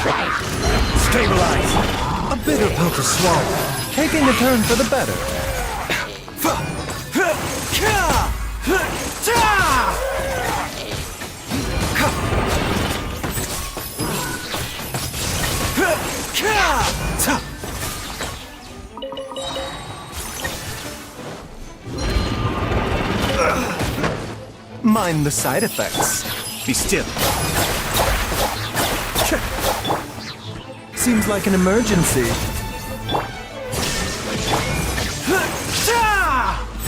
Stabilize! A bitter pill to swallow. Taking a turn for the better. Mind the side effects. Be still. Seems like an emergency.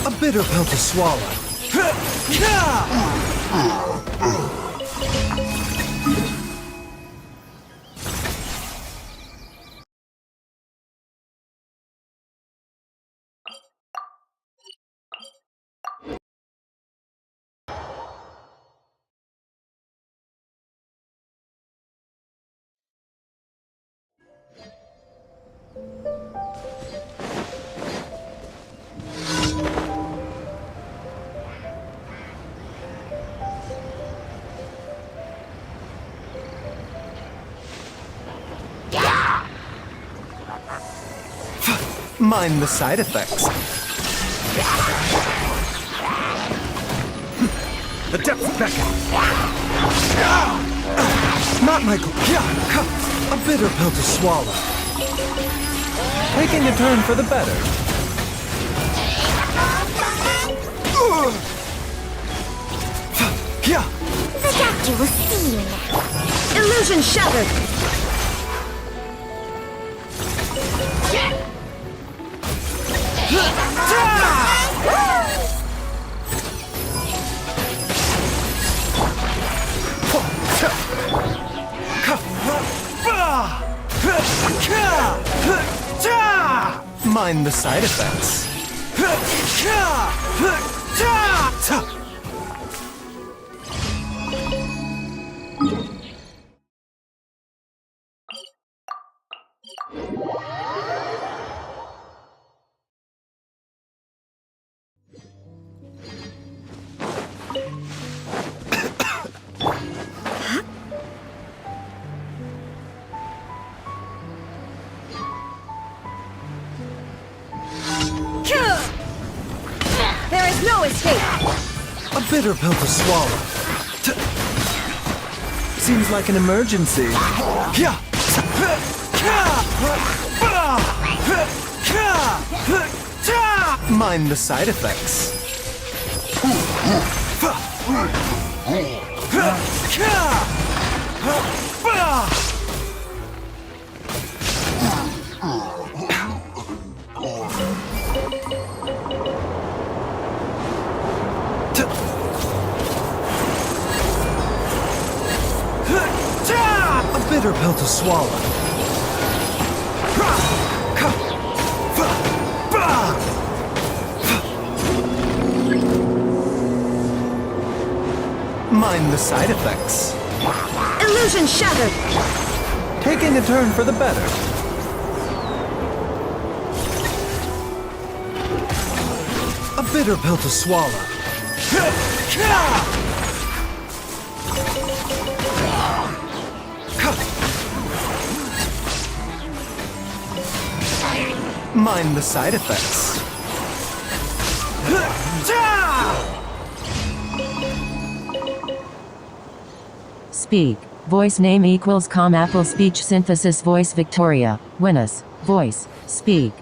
A bitter pill to swallow. Mind the side effects. The depths beckon. Not Michael. A bitter pill to swallow. Taking a turn for the better. The doctor will see you now. Illusion shattered. Mind the side effects. There is no escape. A bitter pill to swallow. Seems like an emergency. Mind the side effects. A bitter pill to swallow. Mind the side effects. Illusion shattered. Taking a turn for the better. A bitter pill to swallow. Mind the side effects. Speak. Voice name equals com Apple speech synthesis voice Victoria. Winnus. Voice. Speak.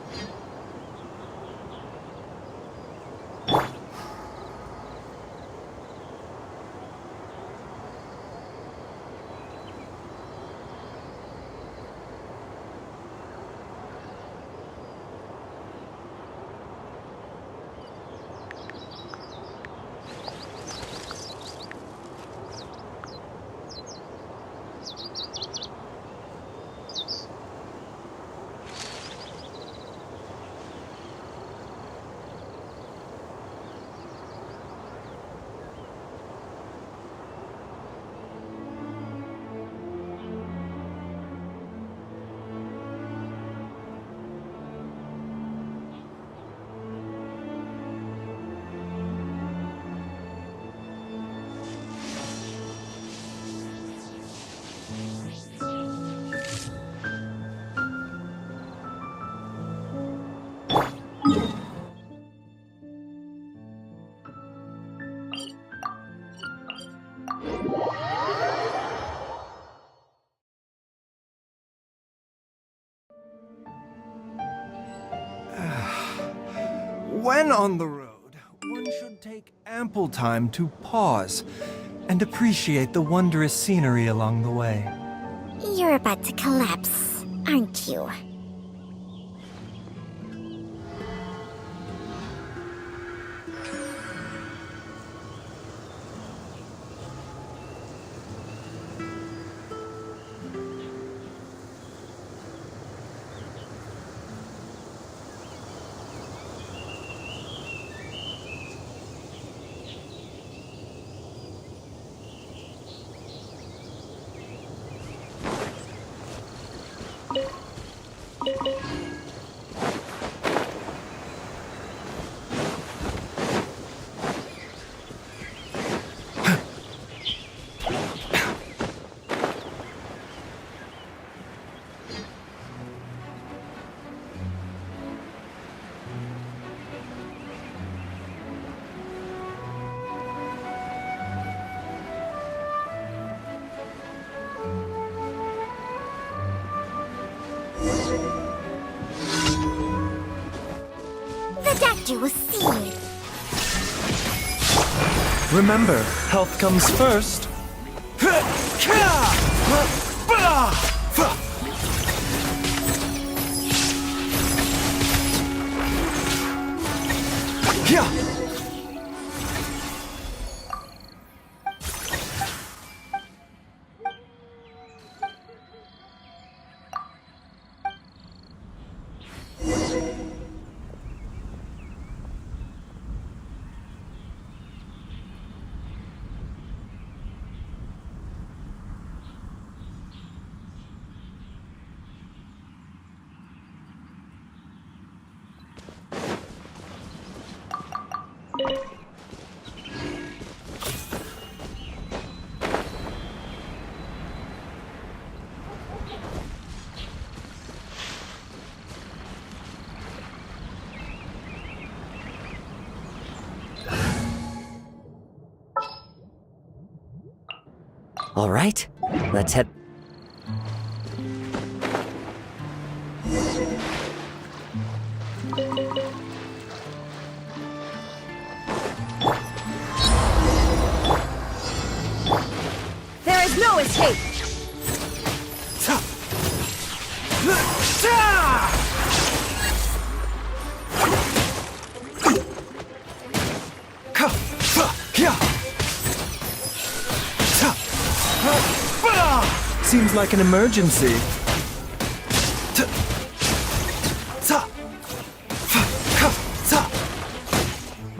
When on the road, one should take ample time to pause and appreciate the wondrous scenery along the way. You're about to collapse, aren't you? The doctor will see you. Remember, health comes first. All right, let's head. There is no escape! Seems like an emergency.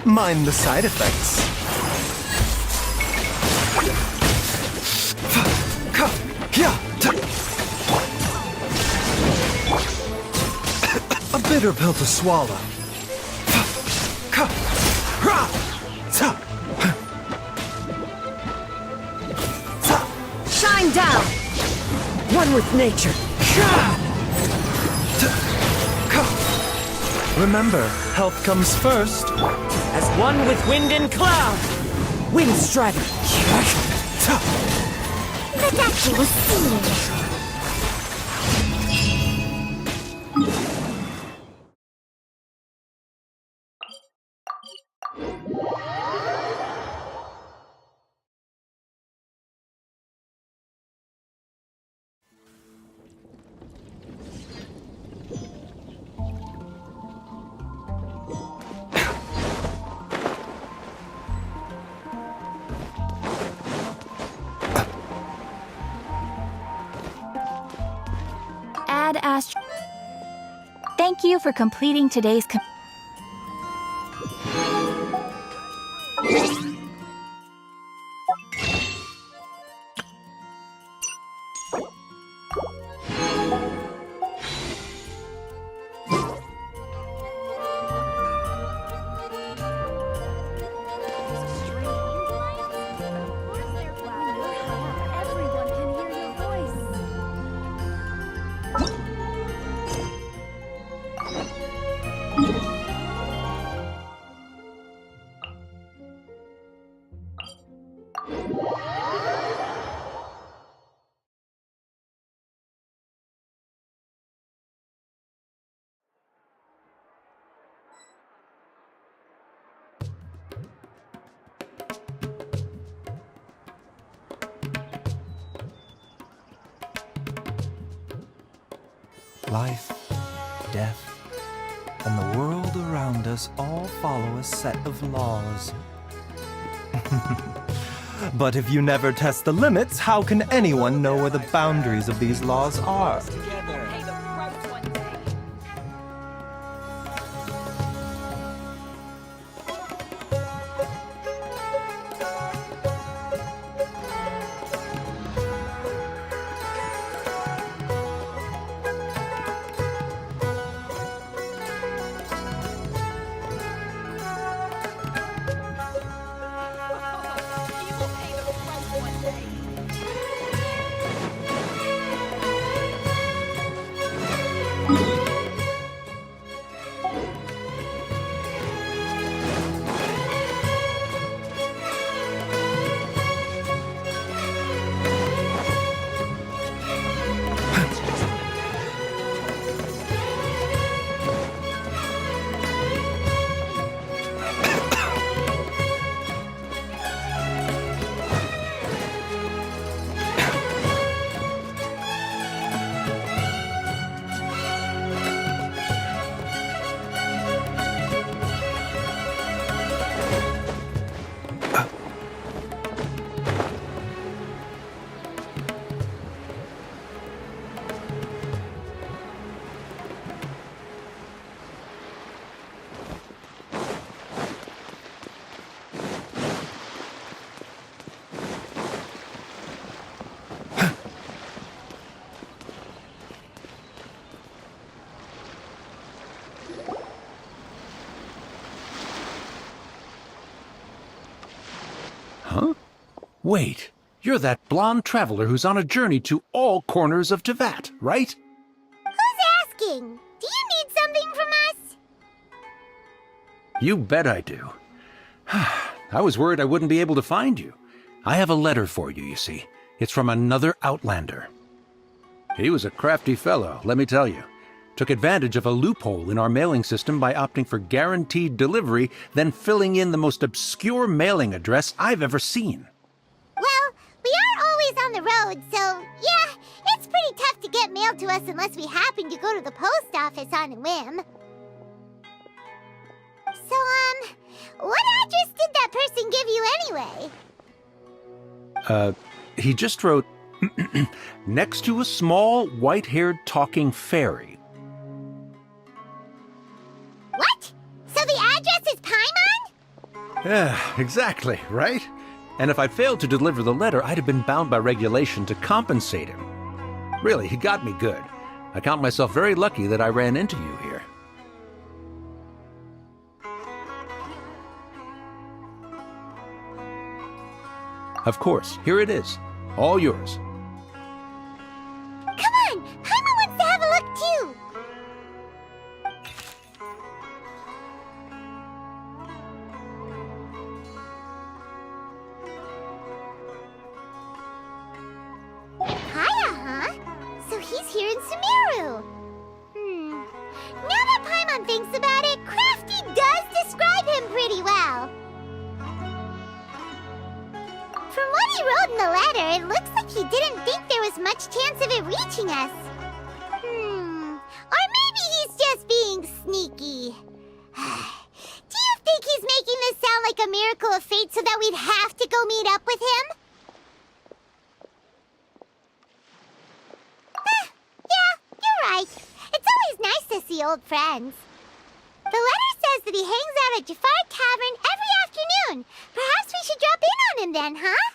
Mind the side effects. A bitter pill to swallow. Shine down! One with nature. Remember, health comes first. As one with wind and cloud. Wind Strider. The doctor will see you. Thank you for completing today's Life, death, and the world around us all follow a set of laws. But if you never test the limits, how can anyone know where the boundaries of these laws are? Huh? Wait, you're that blonde traveler who's on a journey to all corners of Tevat, right? Who's asking? Do you need something from us? You bet I do. I was worried I wouldn't be able to find you. I have a letter for you, you see. It's from another Outlander. He was a crafty fellow, let me tell you. Took advantage of a loophole in our mailing system by opting for guaranteed delivery, then filling in the most obscure mailing address I've ever seen. Well, we are always on the road, so yeah, it's pretty tough to get mail to us unless we happen to go to the post office on a whim. So, what address did that person give you anyway? He just wrote, next to a small, white-haired talking fairy. What? So the address is Paimon? Yeah, exactly, right? And if I failed to deliver the letter, I'd have been bound by regulation to compensate him. Really, he got me good. I count myself very lucky that I ran into you here. Of course, here it is. All yours. Come on! Paimon wants to have a look too! Kaya, huh? So he's here in Sumeru. Now that Paimon thinks about it, Crafty does describe him pretty well. From what he wrote in the letter, it looks like he didn't think there was much chance of it reaching us. Or maybe he's just being sneaky. Do you think he's making this sound like a miracle of fate so that we'd have to go meet up with him? Yeah, you're right. It's always nice to see old friends. The letter says that he hangs out at Jafar Tavern every afternoon. Perhaps we should drop in on him then, huh?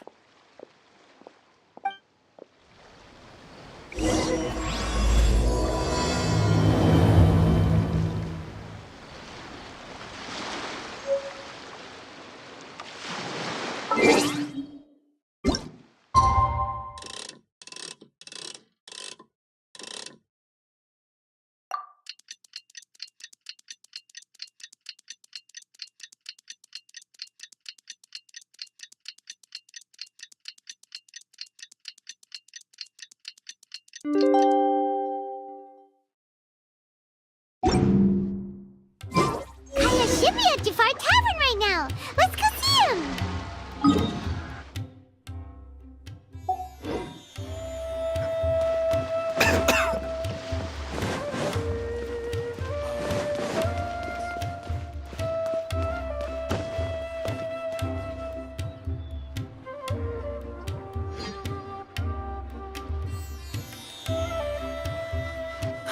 Kaya should be at Jafar Tavern right now. Let's go see him.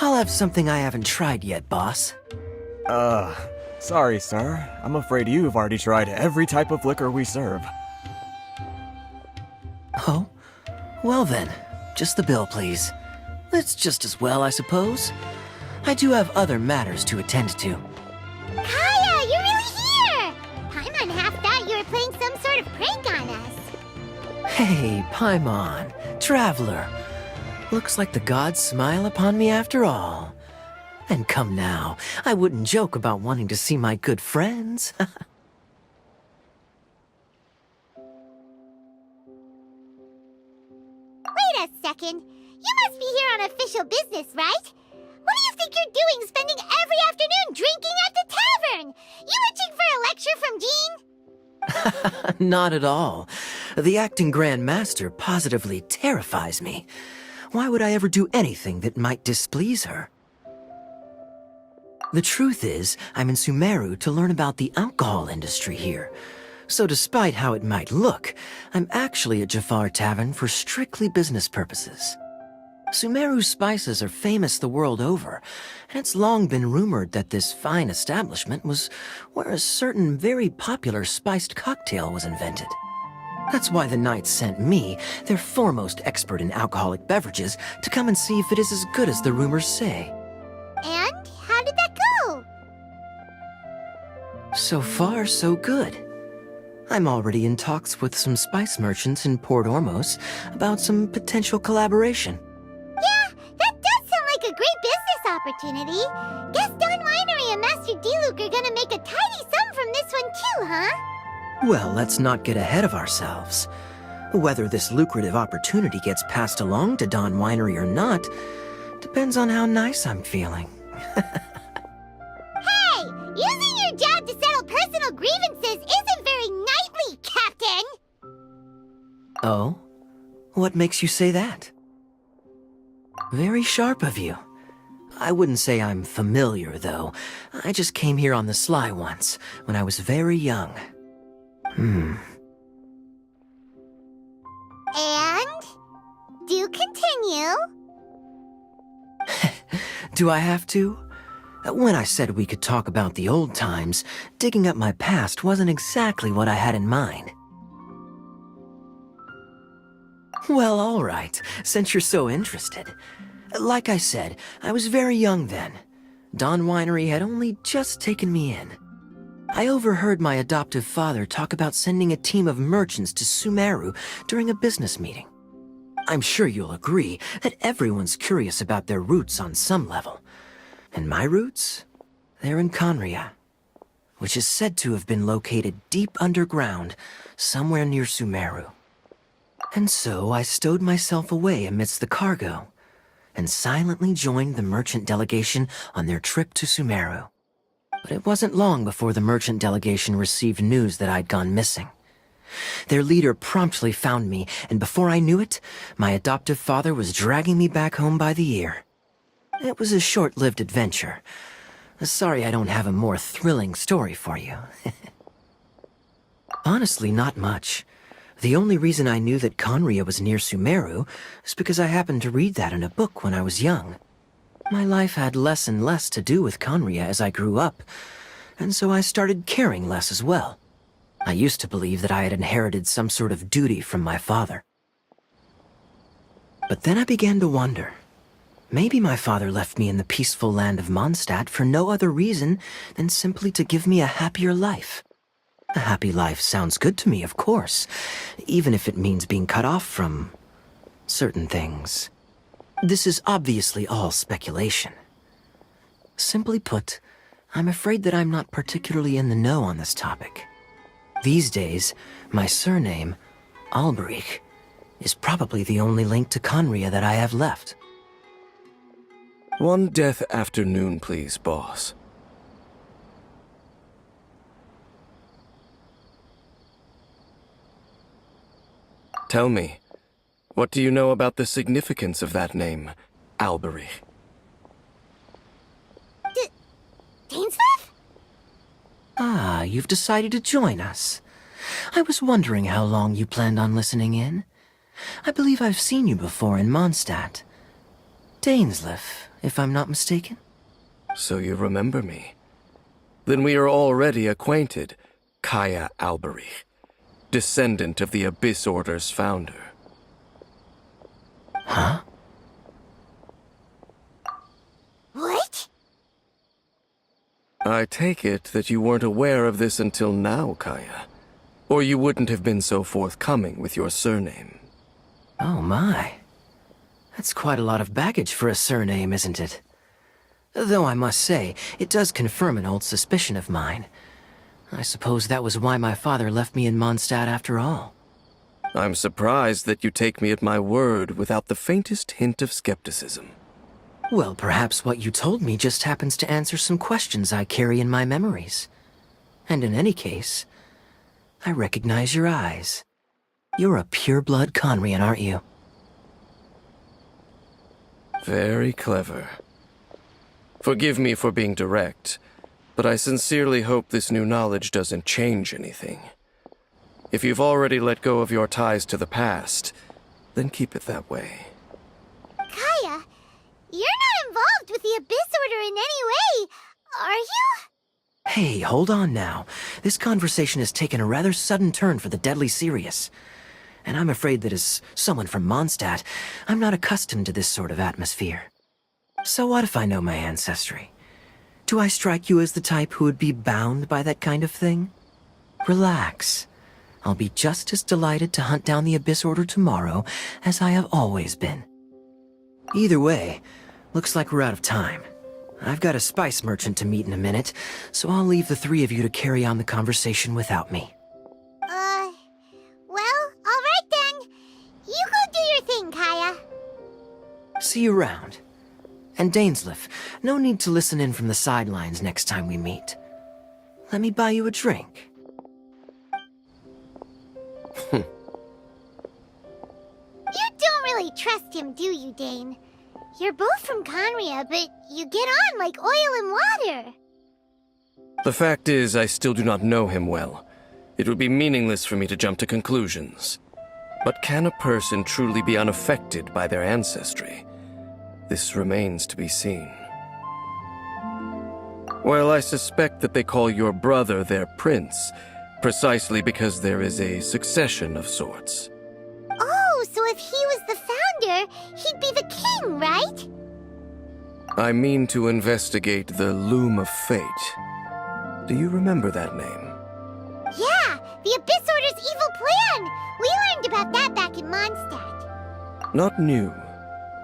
I'll have something I haven't tried yet, boss. Sorry, sir. I'm afraid you've already tried every type of liquor we serve. Oh? Well then, just the bill, please. That's just as well, I suppose. I do have other matters to attend to. Kaya, you're really here! Paimon half thought you were playing some sort of prank on us. Hey, Paimon, traveler. Looks like the gods smile upon me after all. And come now, I wouldn't joke about wanting to see my good friends. Wait a second. You must be here on official business, right? What do you think you're doing spending every afternoon drinking at the tavern? You itching for a lecture from Jean? Not at all. The acting Grand Master positively terrifies me. Why would I ever do anything that might displease her? The truth is, I'm in Sumeru to learn about the alcohol industry here. So despite how it might look, I'm actually at Jafar Tavern for strictly business purposes. Sumeru's spices are famous the world over, and it's long been rumored that this fine establishment was where a certain very popular spiced cocktail was invented. That's why the Knights sent me, their foremost expert in alcoholic beverages, to come and see if it is as good as the rumors say. And how did that go? So far, so good. I'm already in talks with some spice merchants in Port Ormos about some potential collaboration. Yeah, that does sound like a great business opportunity. Guess Don Winery and Master D-Luke are gonna make a tidy sum from this one too, huh? Well, let's not get ahead of ourselves. Whether this lucrative opportunity gets passed along to Don Winery or not depends on how nice I'm feeling. Hey, using your job to settle personal grievances isn't very knightly, Captain! Oh? What makes you say that? Very sharp of you. I wouldn't say I'm familiar, though. I just came here on the sly once, when I was very young. And? Do continue. Do I have to? When I said we could talk about the old times, digging up my past wasn't exactly what I had in mind. Well, all right, since you're so interested. Like I said, I was very young then. Don Winery had only just taken me in. I overheard my adoptive father talk about sending a team of merchants to Sumeru during a business meeting. I'm sure you'll agree that everyone's curious about their roots on some level. And my roots? They're in Conria, which is said to have been located deep underground, somewhere near Sumeru. And so I stowed myself away amidst the cargo, and silently joined the merchant delegation on their trip to Sumeru. But it wasn't long before the merchant delegation received news that I'd gone missing. Their leader promptly found me, and before I knew it, my adoptive father was dragging me back home by the ear. It was a short-lived adventure. Sorry I don't have a more thrilling story for you. Honestly, not much. The only reason I knew that Conria was near Sumeru is because I happened to read that in a book when I was young. My life had less and less to do with Conria as I grew up, and so I started caring less as well. I used to believe that I had inherited some sort of duty from my father. But then I began to wonder. Maybe my father left me in the peaceful land of Mondstadt for no other reason than simply to give me a happier life. A happy life sounds good to me, of course, even if it means being cut off from certain things. This is obviously all speculation. Simply put, I'm afraid that I'm not particularly in the know on this topic. These days, my surname, Alberich, is probably the only link to Conria that I have left. One death afternoon, please, boss. Tell me, what do you know about the significance of that name, Alberich? Dainsleif? Ah, you've decided to join us. I was wondering how long you planned on listening in. I believe I've seen you before in Mondstadt. Dainsleif, if I'm not mistaken. So you remember me. Then we are already acquainted, Kaya Alberich, descendant of the Abyss Order's founder. Huh? What? I take it that you weren't aware of this until now, Kaya. Or you wouldn't have been so forthcoming with your surname. Oh my. That's quite a lot of baggage for a surname, isn't it? Though I must say, it does confirm an old suspicion of mine. I suppose that was why my father left me in Mondstadt after all. I'm surprised that you take me at my word without the faintest hint of skepticism. Well, perhaps what you told me just happens to answer some questions I carry in my memories. And in any case, I recognize your eyes. You're a pure-blood Conrian, aren't you? Very clever. Forgive me for being direct, but I sincerely hope this new knowledge doesn't change anything. If you've already let go of your ties to the past, then keep it that way. Kaya, you're not involved with the Abyss Order in any way, are you? Hey, hold on now. This conversation has taken a rather sudden turn for the deadly serious. And I'm afraid that as someone from Mondstadt, I'm not accustomed to this sort of atmosphere. So what if I know my ancestry? Do I strike you as the type who would be bound by that kind of thing? Relax. I'll be just as delighted to hunt down the Abyss Order tomorrow as I have always been. Either way, looks like we're out of time. I've got a spice merchant to meet in a minute, so I'll leave the three of you to carry on the conversation without me. Well, alright then. You go do your thing, Kaya. See you around. And Dainsleif, no need to listen in from the sidelines next time we meet. Let me buy you a drink. You don't really trust him, do you, Dane? You're both from Conria, but you get on like oil and water. The fact is, I still do not know him well. It would be meaningless for me to jump to conclusions. But can a person truly be unaffected by their ancestry? This remains to be seen. Well, I suspect that they call your brother their prince, precisely because there is a succession of sorts. Oh, so if he was the founder, he'd be the king, right? I mean to investigate the Loom of Fate. Do you remember that name? Yeah, the Abyss Order's evil plan! We learned about that back in Mondstadt. Not new.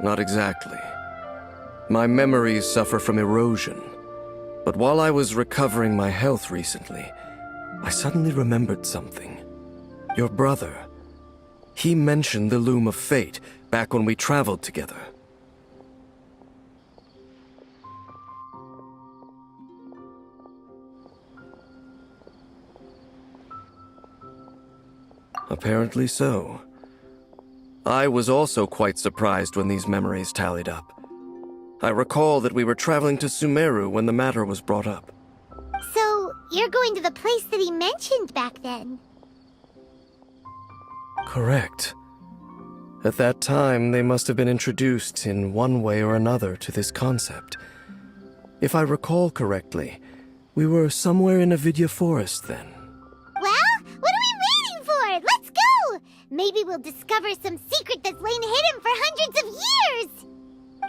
Not exactly. My memories suffer from erosion. But while I was recovering my health recently, I suddenly remembered something. Your brother. He mentioned the Loom of Fate back when we traveled together. Apparently so. I was also quite surprised when these memories tallied up. I recall that we were traveling to Sumeru when the matter was brought up. So, you're going to the place that he mentioned back then? Correct. At that time, they must have been introduced in one way or another to this concept. If I recall correctly, we were somewhere in Avidya Forest then. Well, what are we waiting for? Let's go! Maybe we'll discover some secret that's lain hidden for hundreds of years!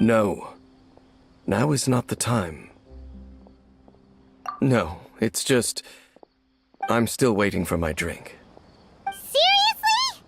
No. Now is not the time. No, it's just... I'm still waiting for my drink. Seriously?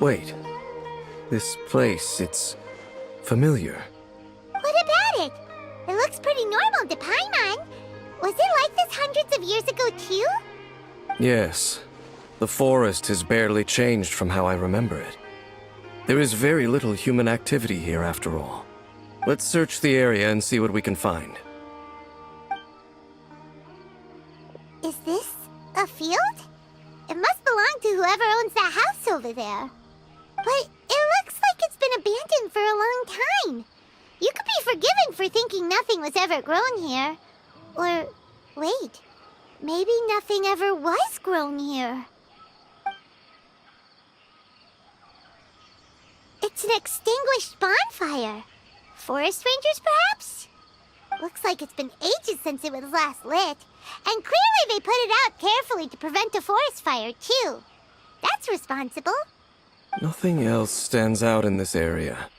Wait. This place, it's familiar. What about it? It looks pretty normal to Paimon. Was it like this hundreds of years ago, too? Yes. The forest has barely changed from how I remember it. There is very little human activity here after all. Let's search the area and see what we can find. Is this a field? It must belong to whoever owns that house over there. But it looks like it's been abandoned for a long time. You could be forgiven for thinking nothing was ever grown here. Or, wait, maybe nothing ever was grown here. It's an extinguished bonfire. Forest rangers, perhaps? Looks like it's been ages since it was last lit. And clearly they put it out carefully to prevent a forest fire, too. That's responsible. Nothing else stands out in this area.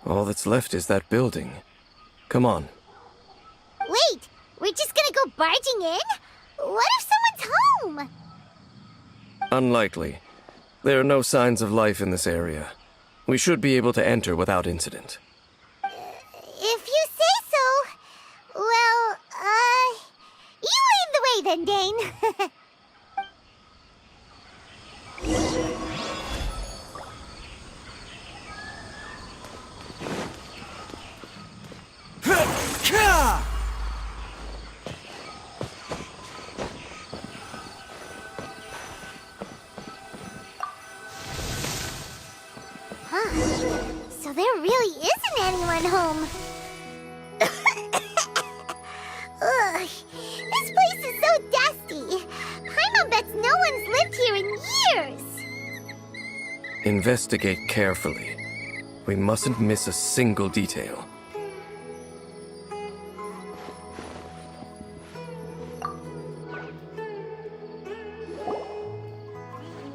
All that's left is that building. Come on. Wait, we're just gonna go barging in? What if someone's home? Unlikely. There are no signs of life in this area. We should be able to enter without incident. If you say so. Well, you lead the way then, Dane. So there really isn't anyone home. Ugh, this place is so dusty. Paimon bets no one's lived here in years. Investigate carefully. We mustn't miss a single detail.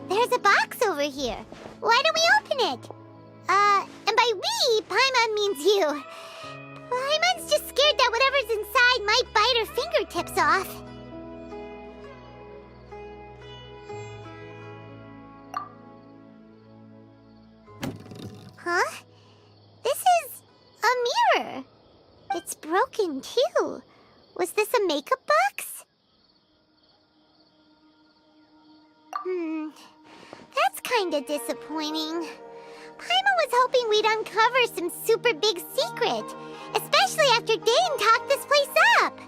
There's a box over here. Why don't we open it? And by we, Paimon means you. Paimon's just scared that whatever's inside might bite her fingertips off. Huh? This is a mirror. It's broken, too. Was this a makeup box? That's kinda disappointing. Paimon was hoping we'd uncover some super big secret, especially after Dane talked this place up.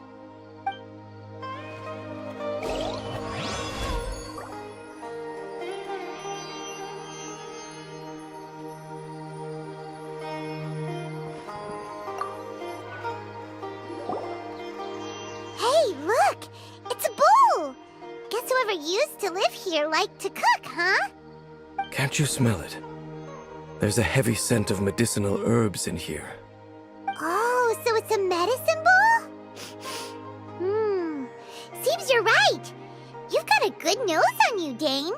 Hey, look! It's a bowl! Guess whoever used to live here liked to cook, huh? Can't you smell it? There's a heavy scent of medicinal herbs in here. Oh, so it's a medicine bowl? Seems you're right. You've got a good nose on you, Dane.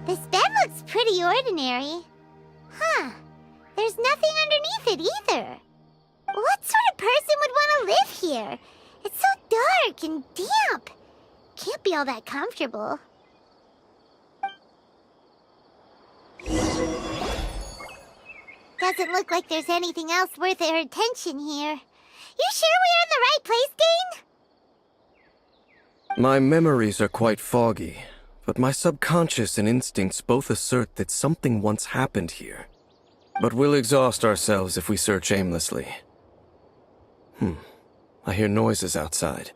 This bed looks pretty ordinary. Huh. There's nothing underneath it either. What sort of person would want to live here? It's so dark and damp. Can't be all that comfortable. Doesn't look like there's anything else worth our attention here. You sure we're in the right place, Dane? My memories are quite foggy, but my subconscious and instincts both assert that something once happened here. But we'll exhaust ourselves if we search aimlessly. I hear noises outside.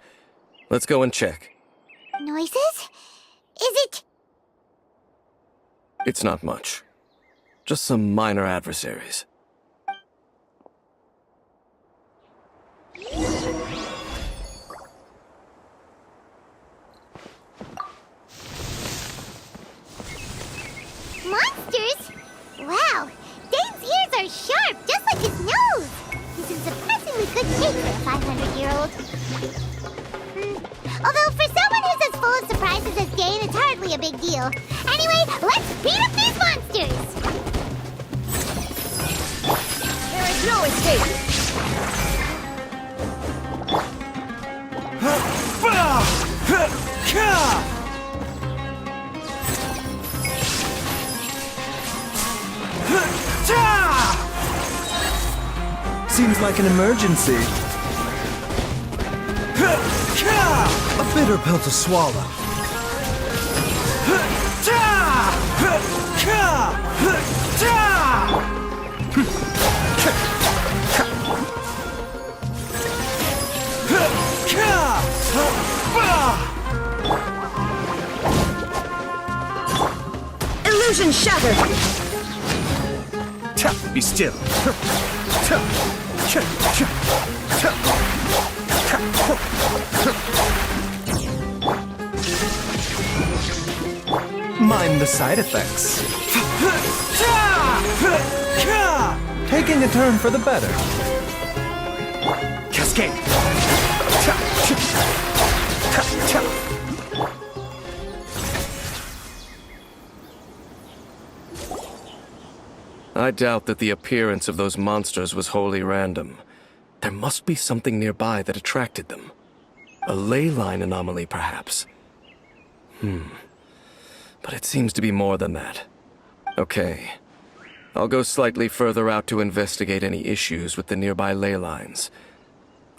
Let's go and check. Noises? Is it... It's not much. Just some minor adversaries. Monsters? Wow, Dane's ears are sharp, just like his nose. He's in surprisingly good shape for a 500-year-old. Although for someone who's as full of surprises as Dane, it's hardly a big deal. Anyway, let's beat up these monsters! No escape! Seems like an emergency. A bitter pill to swallow. Illusion shattered! Be still. Mind the side effects. Taking a turn for the better. Cascade. I doubt that the appearance of those monsters was wholly random. There must be something nearby that attracted them. A ley line anomaly, perhaps. But it seems to be more than that. Okay. I'll go slightly further out to investigate any issues with the nearby ley lines.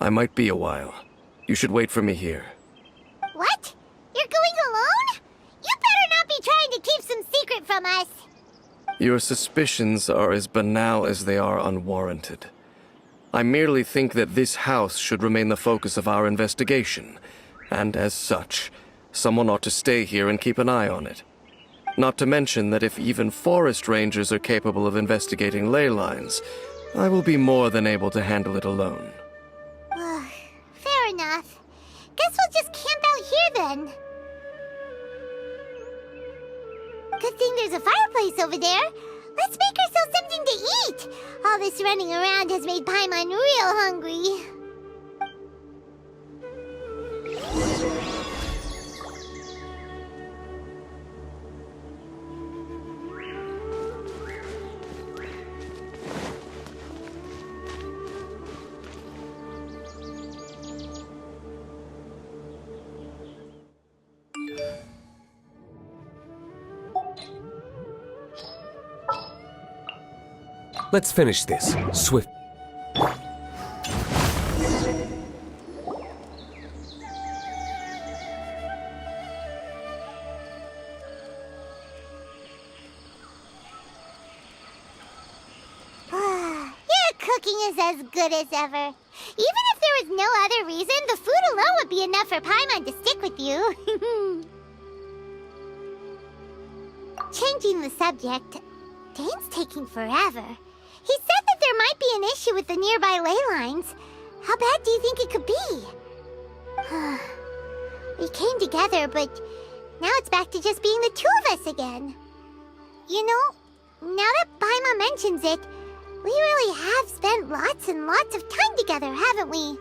I might be a while. You should wait for me here. What? You're going alone? You better not be trying to keep some secret from us. Your suspicions are as banal as they are unwarranted. I merely think that this house should remain the focus of our investigation, and as such, someone ought to stay here and keep an eye on it. Not to mention that if even forest rangers are capable of investigating ley lines, I will be more than able to handle it alone. Fair enough. Guess we'll just camp out here then. Good thing there's a fireplace over there. Let's make ourselves something to eat. All this running around has made Paimon real hungry. Let's finish this. Swift. Cooking is as good as ever. Even if there was no other reason, the food alone would be enough for Paimon to stick with you. Changing the subject, Dane's taking forever. He said that there might be an issue with the nearby ley lines. How bad do you think it could be? We came together, but now it's back to just being the two of us again. You know, now that Paimon mentions it, we really have spent lots and lots of time together, haven't we?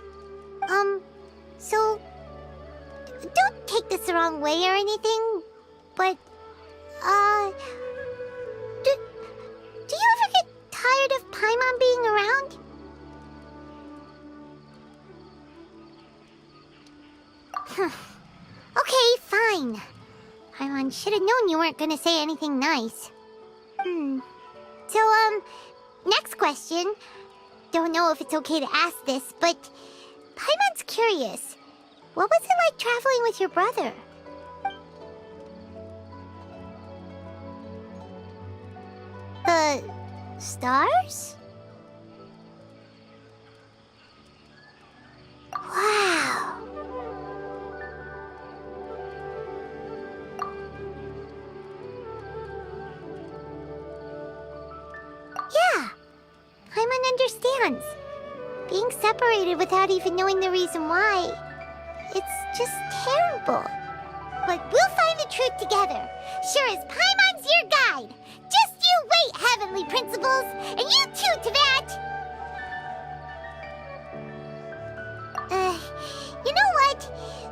So, don't take this the wrong way or anything, but, do you ever get tired of Paimon being around? Okay, fine. Paimon should have known you weren't gonna say anything nice. So, next question. Don't know if it's okay to ask this, but Paimon's curious. What was it like traveling with your brother? The stars? Wow. Yeah, Paimon understands. Being separated without even knowing the reason why, it's just terrible. But we'll find the truth together. Sure as Paimon's your guide. Just you wait, Heavenly Principles, and you too, Teyvat! You know what?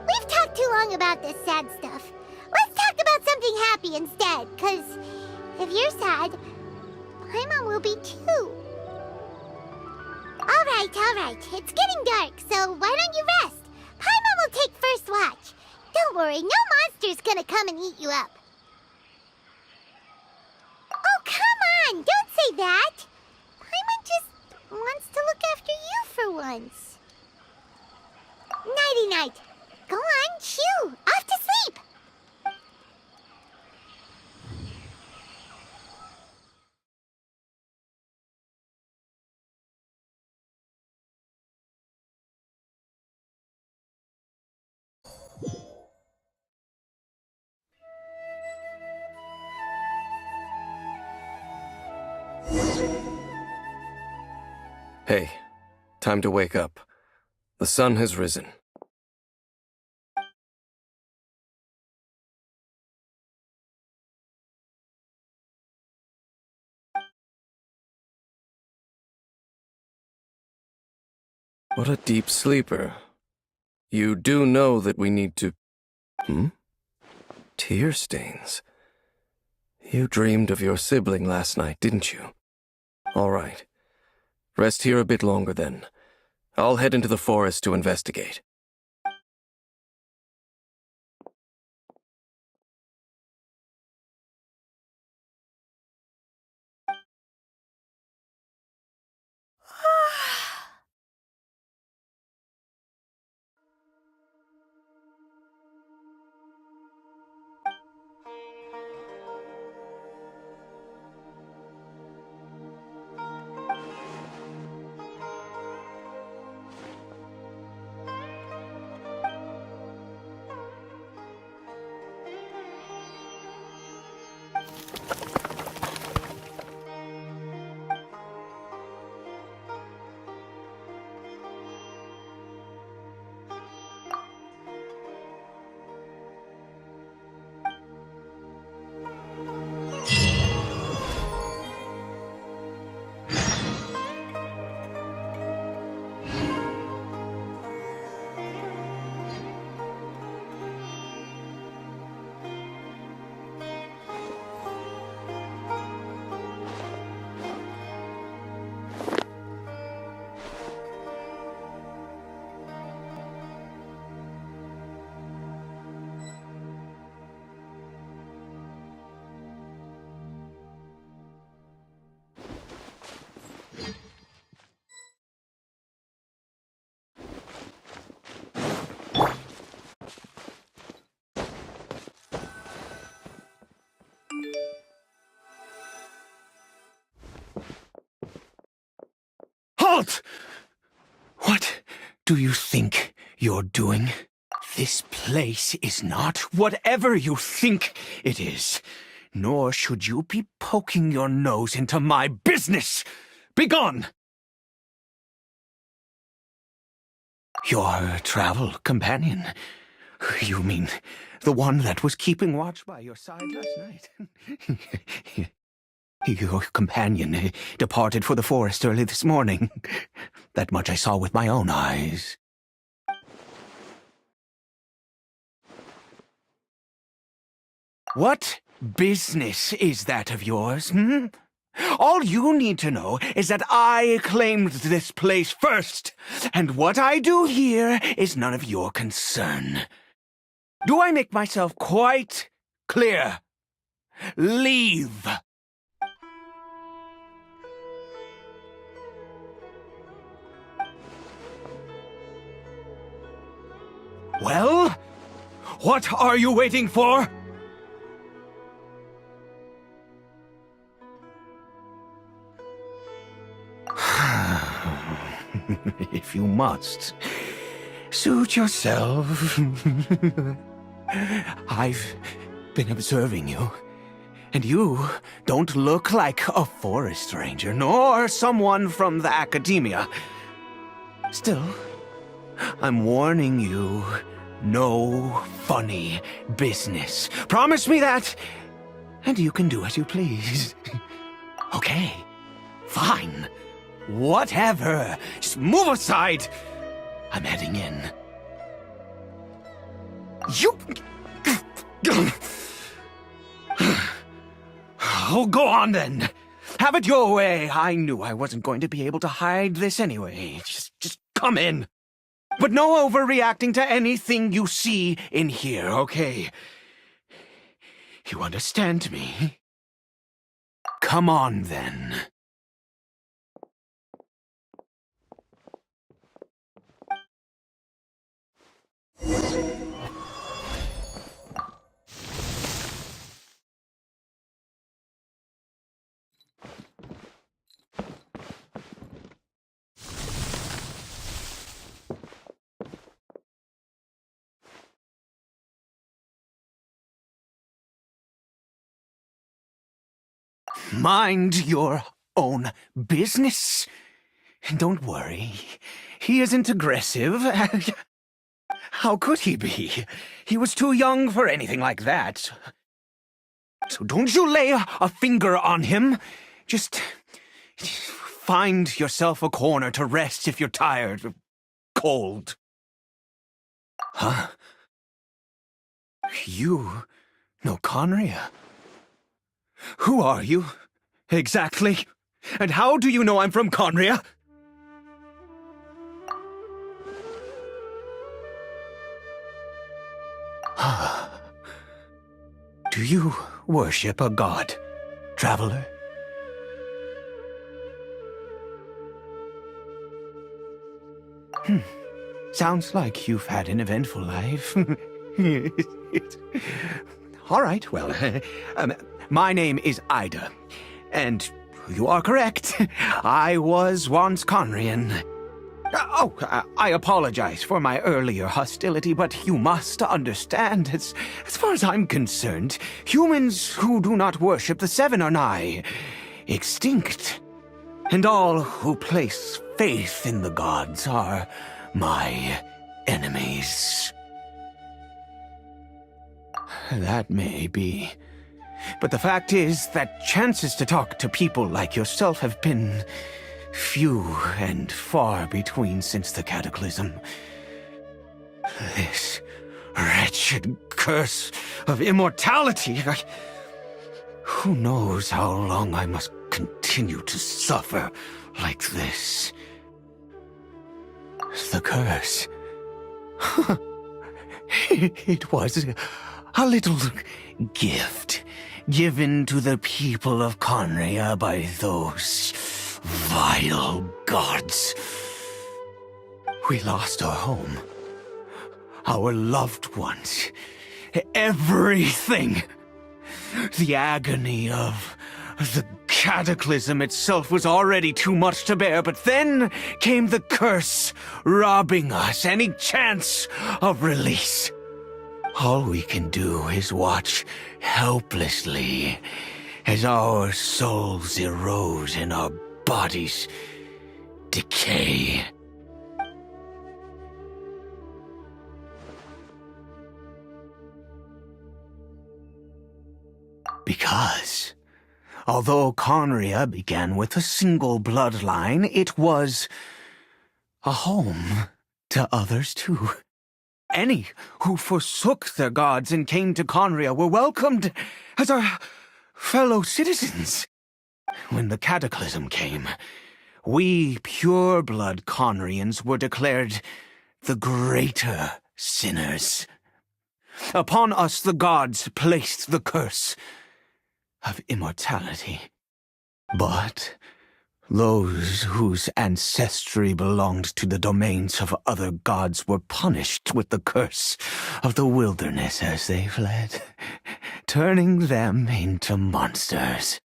We've talked too long about this sad stuff. Let's talk about something happy instead, 'cause if you're sad, Paimon will be too. Alright. It's getting dark, so why don't you rest? Paimon will take first watch. Don't worry, no monster's gonna come and eat you up. Oh, come on! Don't say that! Paimon just wants to look after you for once. Nighty-night. Go on, shoo! Off to sleep! Hey, time to wake up. The sun has risen. What a deep sleeper. You do know that we need to... Tear stains. You dreamed of your sibling last night, didn't you? All right. Rest here a bit longer then. I'll head into the forest to investigate. Halt! What do you think you're doing? This place is not whatever you think it is. Nor should you be poking your nose into my business. Begone! Your travel companion? You mean the one that was keeping watch by your side last night? Your companion departed for the forest early this morning. That much I saw with my own eyes. What business is that of yours, All you need to know is that I claimed this place first, and what I do here is none of your concern. Do I make myself quite clear? Leave! Well, what are you waiting for? If you must, suit yourself. I've been observing you, and you don't look like a forest ranger, nor someone from the academia. Still, I'm warning you, no funny business. Promise me that, and you can do as you please. Okay, fine. Whatever. Just move aside. I'm heading in. You... Oh, go on then. Have it your way. I knew I wasn't going to be able to hide this anyway. Just come in. But no overreacting to anything you see in here, okay? You understand me? Come on, then. Mind your own business. Don't worry. He isn't aggressive. How could he be? He was too young for anything like that. So don't you lay a finger on him. Just find yourself a corner to rest if you're tired or cold. Huh? You know Conria? Who are you, exactly? And how do you know I'm from Conria? Do you worship a god, traveler? Sounds like you've had an eventful life. All right, well, my name is Ida, and you are correct. I was once Conrian. I apologize for my earlier hostility, but you must understand, as far as I'm concerned, humans who do not worship the Seven are nigh extinct. And all who place faith in the gods are my enemies. That may be. But the fact is that chances to talk to people like yourself have been few and far between since the cataclysm. This wretched curse of immortality. Who knows how long I must continue to suffer like this? The curse. It was a little gift given to the people of Conria by those vile gods. We lost our home, our loved ones, everything. The agony of the cataclysm itself was already too much to bear, but then came the curse, robbing us any chance of release. All we can do is watch helplessly as our souls erode and our bodies decay. Because, although Conria began with a single bloodline, it was a home to others too. Any who forsook their gods and came to Conria were welcomed as our fellow citizens. When the cataclysm came, we pure-blood Conrians were declared the greater sinners. Upon us the gods placed the curse of immortality. But those whose ancestry belonged to the domains of other gods were punished with the curse of the wilderness as they fled, turning them into monsters.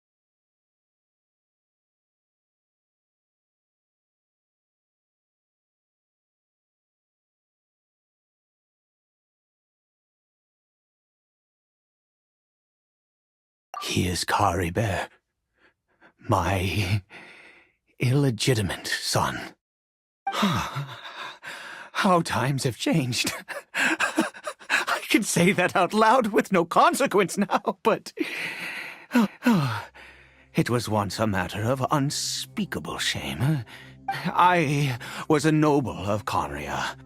He is Caribert, my illegitimate son. How times have changed. I can say that out loud with no consequence now, but it was once a matter of unspeakable shame. I was a noble of Conria.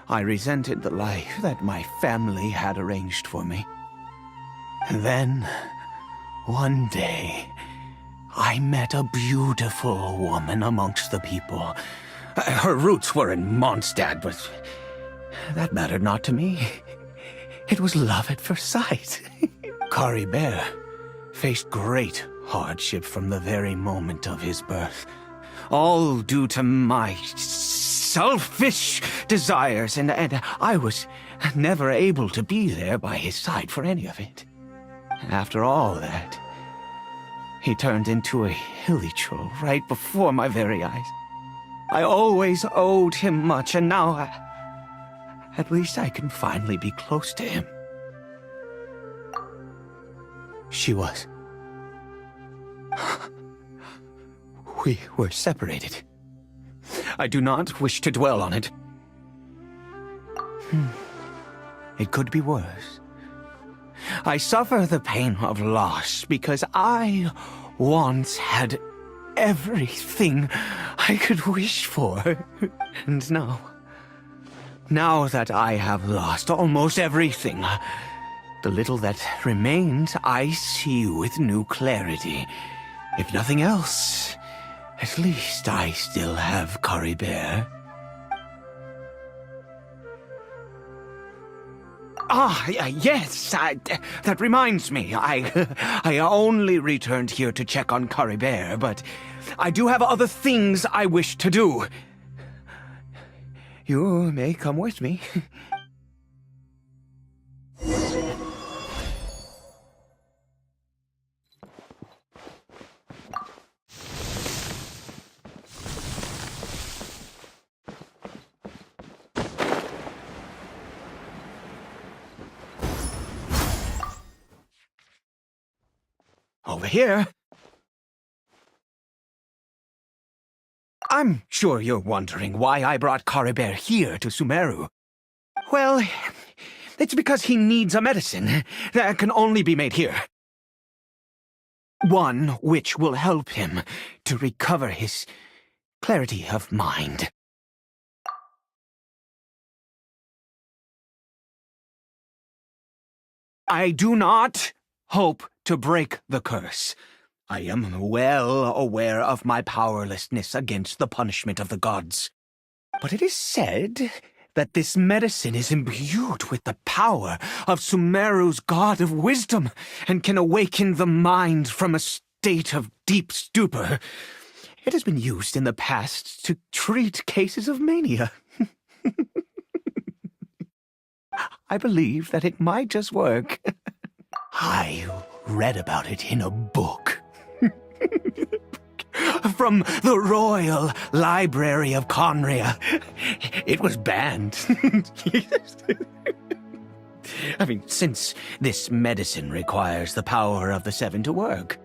I resented the life that my family had arranged for me. And then, one day, I met a beautiful woman amongst the people. Her roots were in Mondstadt, but that mattered not to me. It was love at first sight. Caribert faced great hardship from the very moment of his birth. All due to my selfish desires, and I was never able to be there by his side for any of it. After all that, he turned into a hilly troll right before my very eyes. I always owed him much, and now at least I can finally be close to him. She was. We were separated. I do not wish to dwell on it. It could be worse. I suffer the pain of loss because I once had everything I could wish for. And now that I have lost almost everything, the little that remains I see with new clarity. If nothing else, at least I still have Caribert. Yes, that reminds me. I only returned here to check on Caribert, but I do have other things I wish to do. You may come with me. Over here. I'm sure you're wondering why I brought Caribert here to Sumeru. Well, it's because he needs a medicine that can only be made here. One which will help him to recover his clarity of mind. I do not hope to break the curse. I am well aware of my powerlessness against the punishment of the gods. But it is said that this medicine is imbued with the power of Sumeru's god of wisdom and can awaken the mind from a state of deep stupor. It has been used in the past to treat cases of mania. I believe that it might just work. I read about it in a book. From the Royal Library of Conria. It was banned. I mean, since this medicine requires the power of the Seven to work.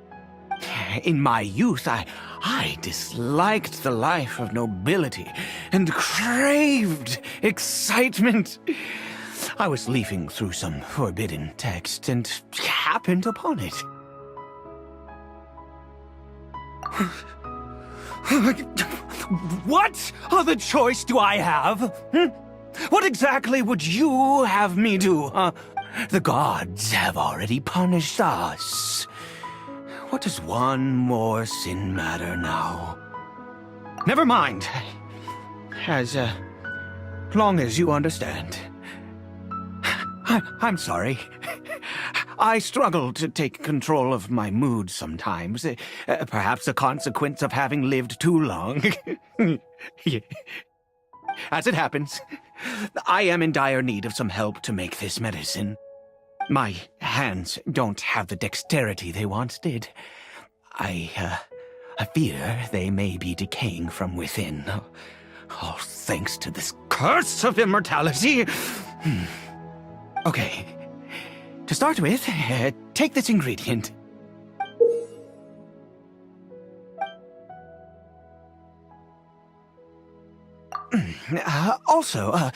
In my youth, I disliked the life of nobility and craved excitement. I was leafing through some forbidden text and happened upon it. What other choice do I have? What exactly would you have me do? The gods have already punished us. What does one more sin matter now? Never mind. As long as you understand. I'm sorry. I struggle to take control of my mood sometimes. Perhaps a consequence of having lived too long. As it happens, I am in dire need of some help to make this medicine. My hands don't have the dexterity they once did. I fear they may be decaying from within. All thanks to this curse of immortality. Okay. To start with, take this ingredient. Also,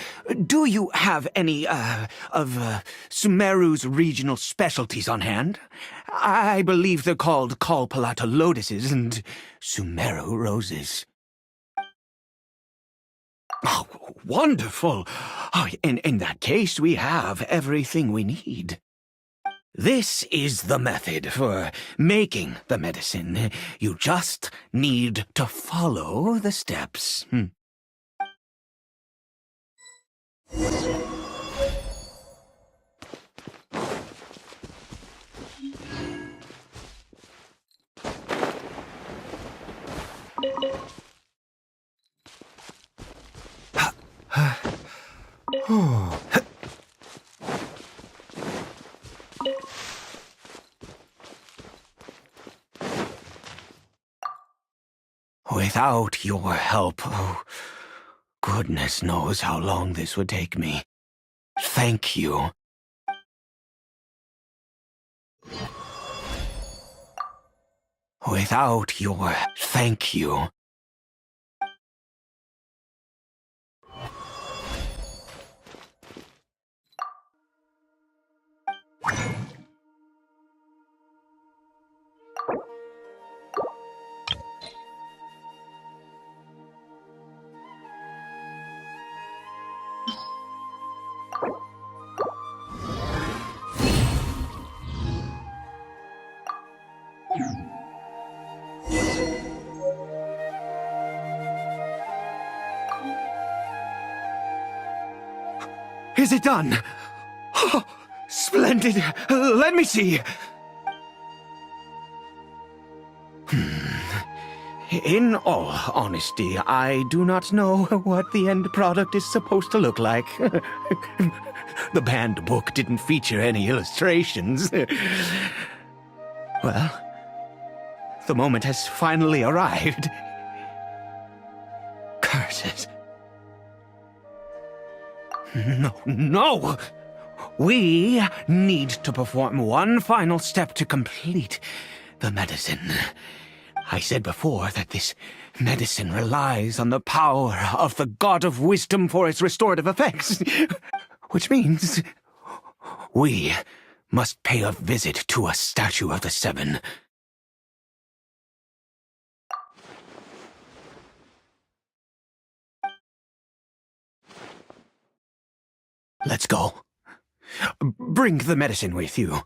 do you have any, of Sumeru's regional specialties on hand? I believe they're called Kalpalata lotuses and Sumeru roses. Oh, wonderful! Oh, in that case, we have everything we need. This is the method for making the medicine. You just need to follow the steps. Without your help, oh, goodness knows how long this would take me. Thank you. Without your thank you. Is it done? Oh, splendid. Let me see. In all honesty, I do not know what the end product is supposed to look like. The banned book didn't feature any illustrations. Well, the moment has finally arrived. Curses. No! We need to perform one final step to complete the medicine. I said before that this medicine relies on the power of the God of Wisdom for its restorative effects. Which means we must pay a visit to a statue of the Seven. Let's go. Bring the medicine with you.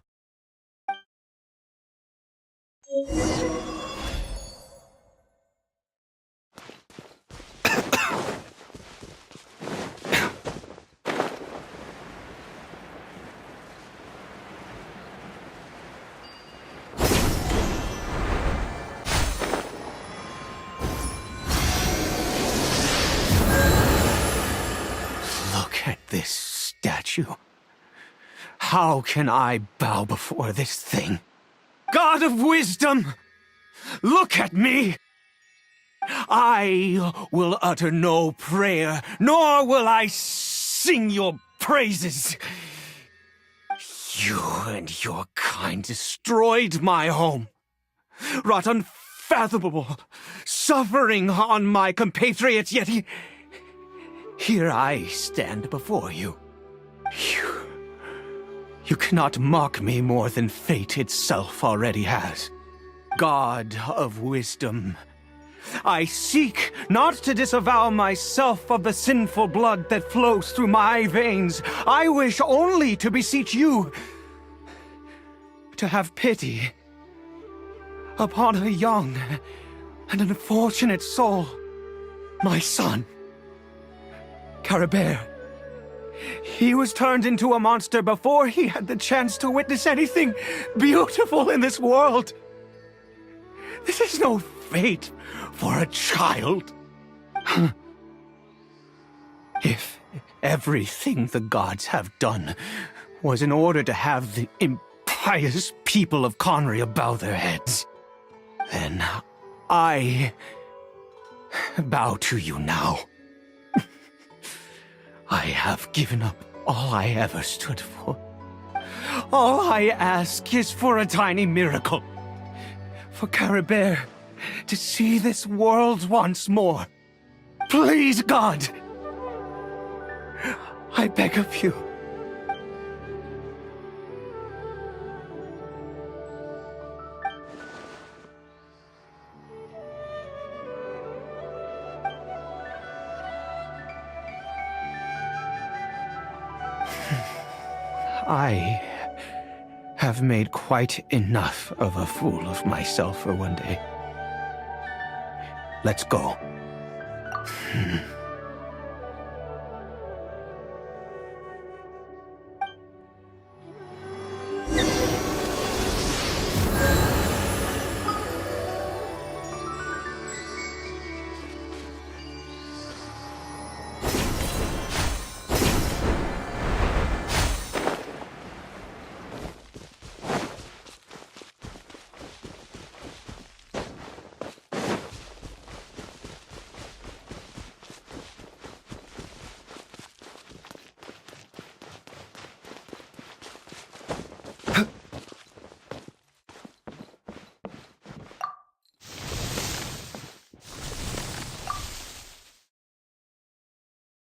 Look at this statue. How can I bow before this thing? God of Wisdom! Look at me! I will utter no prayer, nor will I sing your praises. You and your kind destroyed my home, wrought unfathomable suffering on my compatriots, yet here I stand before you. You cannot mock me more than fate itself already has. God of Wisdom, I seek not to disavow myself of the sinful blood that flows through my veins. I wish only to beseech you to have pity upon a young and unfortunate soul, my son, Caribert. He was turned into a monster before he had the chance to witness anything beautiful in this world. This is no fate for a child. If everything the gods have done was in order to have the impious people of Conria bow their heads, then I bow to you now. I have given up all I ever stood for. All I ask is for a tiny miracle. For Caribert to see this world once more. Please, God! I beg of you. I have made quite enough of a fool of myself for one day. Let's go.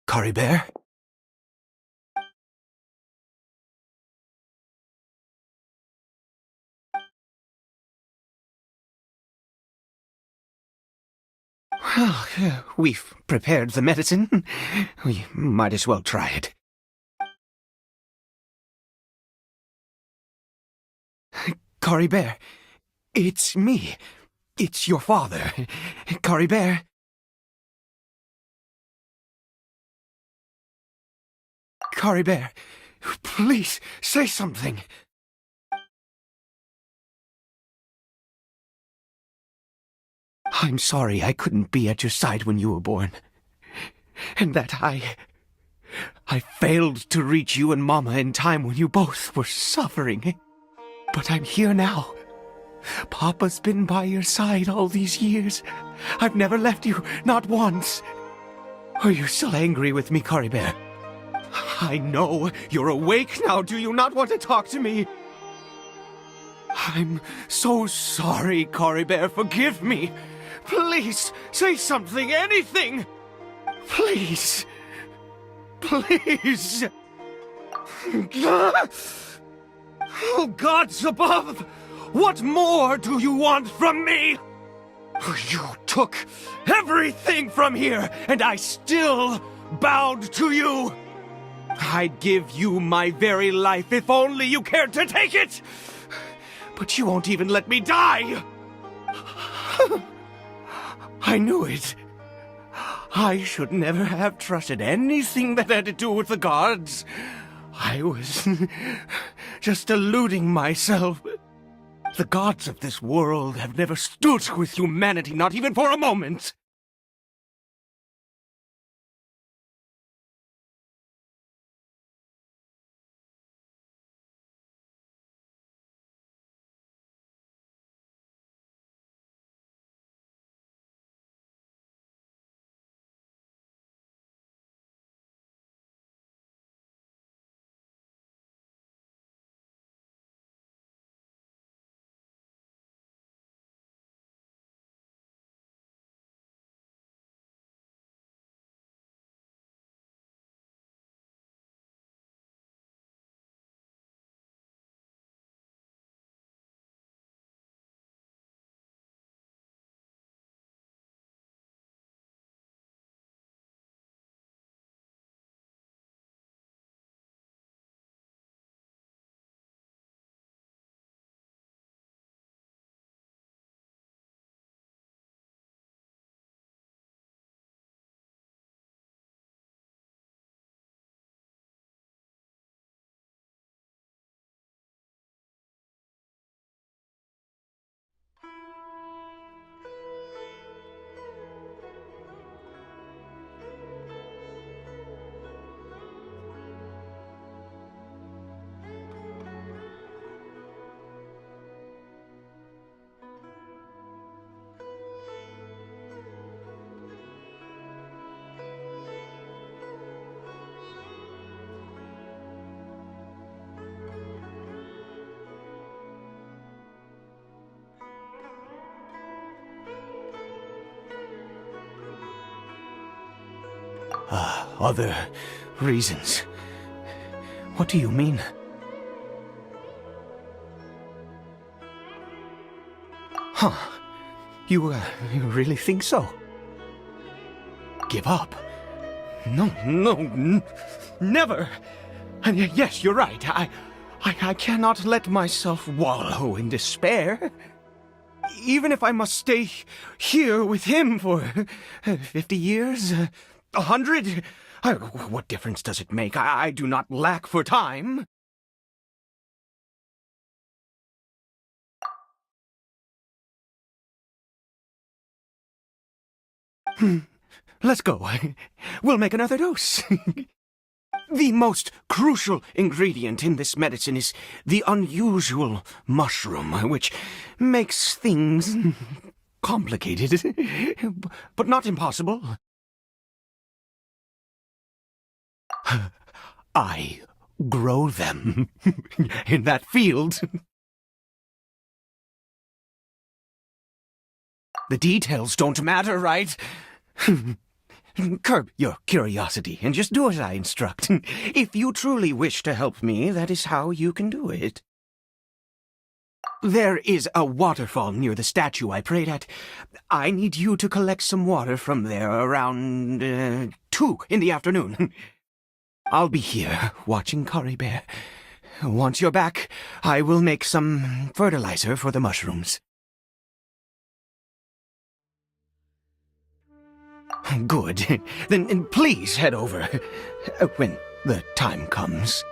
Caribert? Well, we've prepared the medicine. We might as well try it. Caribert, it's me. It's your father. Caribert. Caribert, please say something. I'm sorry I couldn't be at your side when you were born. And that I failed to reach you and Mama in time when you both were suffering. But I'm here now. Papa's been by your side all these years. I've never left you, not once. Are you still angry with me, Caribert? I know you're awake now. Do you not want to talk to me? I'm so sorry, Caribert. Forgive me. Please, say something, anything. Please. Please. Oh, gods above! What more do you want from me? You took everything from here, and I still bowed to you. I'd give you my very life if only you cared to take it! But you won't even let me die! I knew it. I should never have trusted anything that had to do with the gods. I was just deluding myself. The gods of this world have never stood with humanity, not even for a moment. Other reasons? What do you mean? Huh. You really think so? Give up? No, never! And yes, you're right. I cannot let myself wallow in despair. Even if I must stay here with him for 50 years, 100, what difference does it make? I do not lack for time. Let's go. We'll make another dose. The most crucial ingredient in this medicine is the unusual mushroom, which makes things complicated, but not impossible. I grow them in that field. The details don't matter, right? Curb your curiosity and just do as I instruct. If you truly wish to help me, that is how you can do it. There is a waterfall near the statue I prayed at. I need you to collect some water from there around 2 in the afternoon. I'll be here watching Caribert. Once you're back, I will make some fertilizer for the mushrooms. Good. Then please head over when the time comes.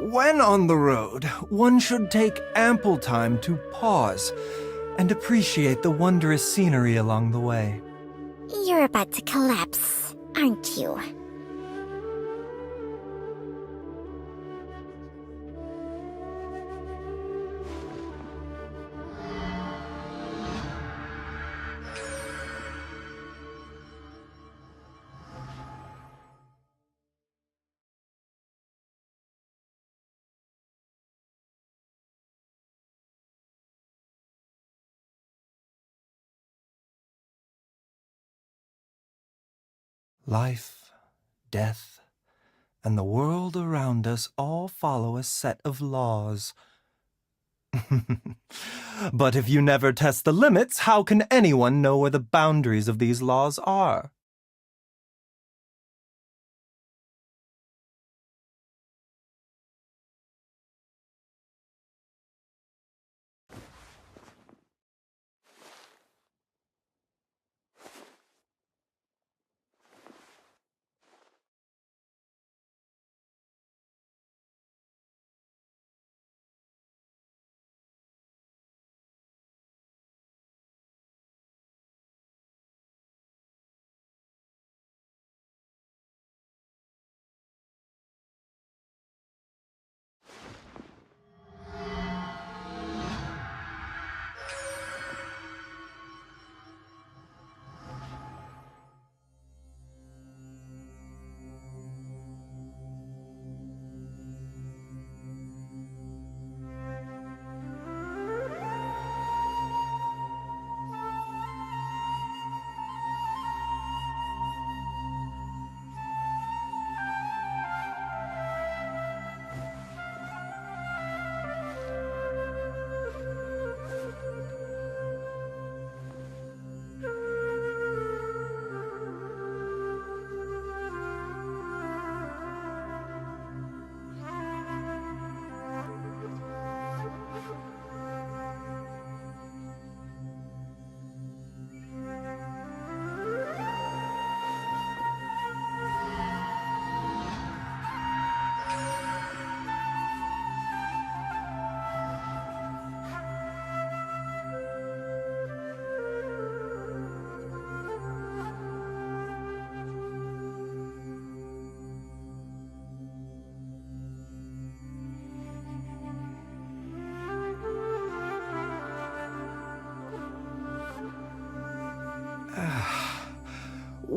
When on the road, one should take ample time to pause and appreciate the wondrous scenery along the way. You're about to collapse, aren't you? Life, death, and the world around us all follow a set of laws. But if you never test the limits, how can anyone know where the boundaries of these laws are?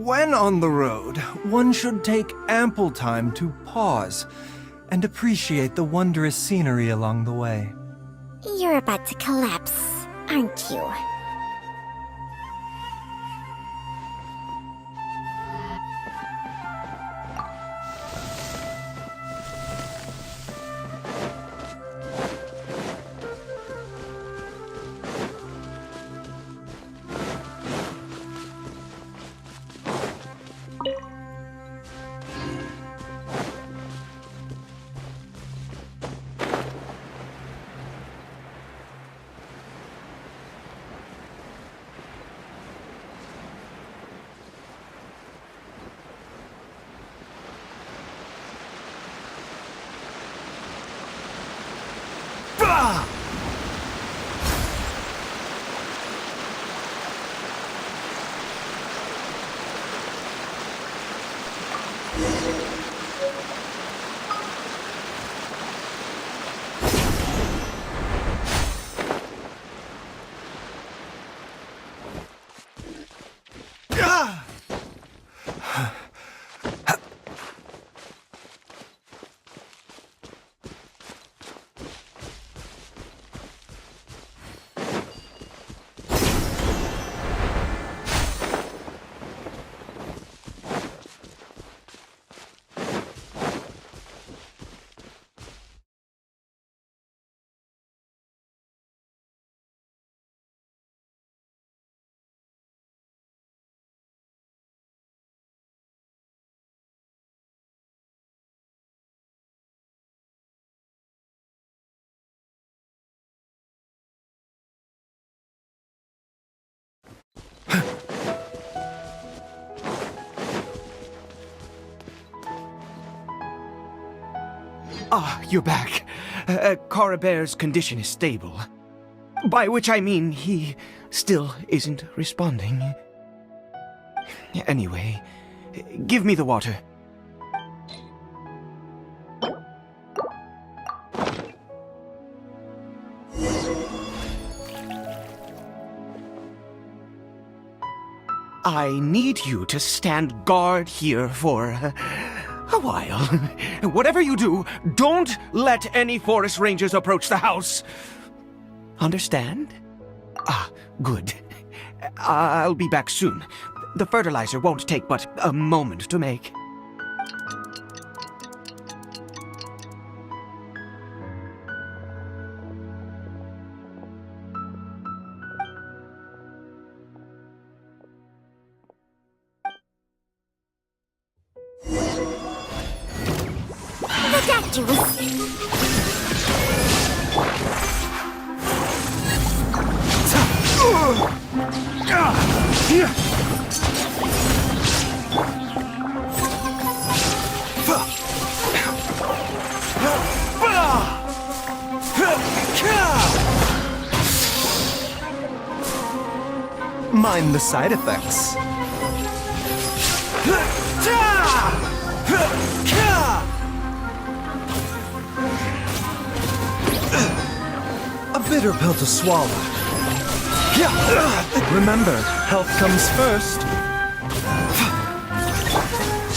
When on the road, one should take ample time to pause and appreciate the wondrous scenery along the way. You're about to collapse, aren't you? Ah, you're back. Caribert's condition is stable. By which I mean he still isn't responding. Anyway, give me the water. I need you to stand guard here for a while. Whatever you do, don't let any forest rangers approach the house. Understand? Ah, good. I'll be back soon. The fertilizer won't take but a moment to make. Mind the side effects. A bitter pill to swallow. Remember, health comes first.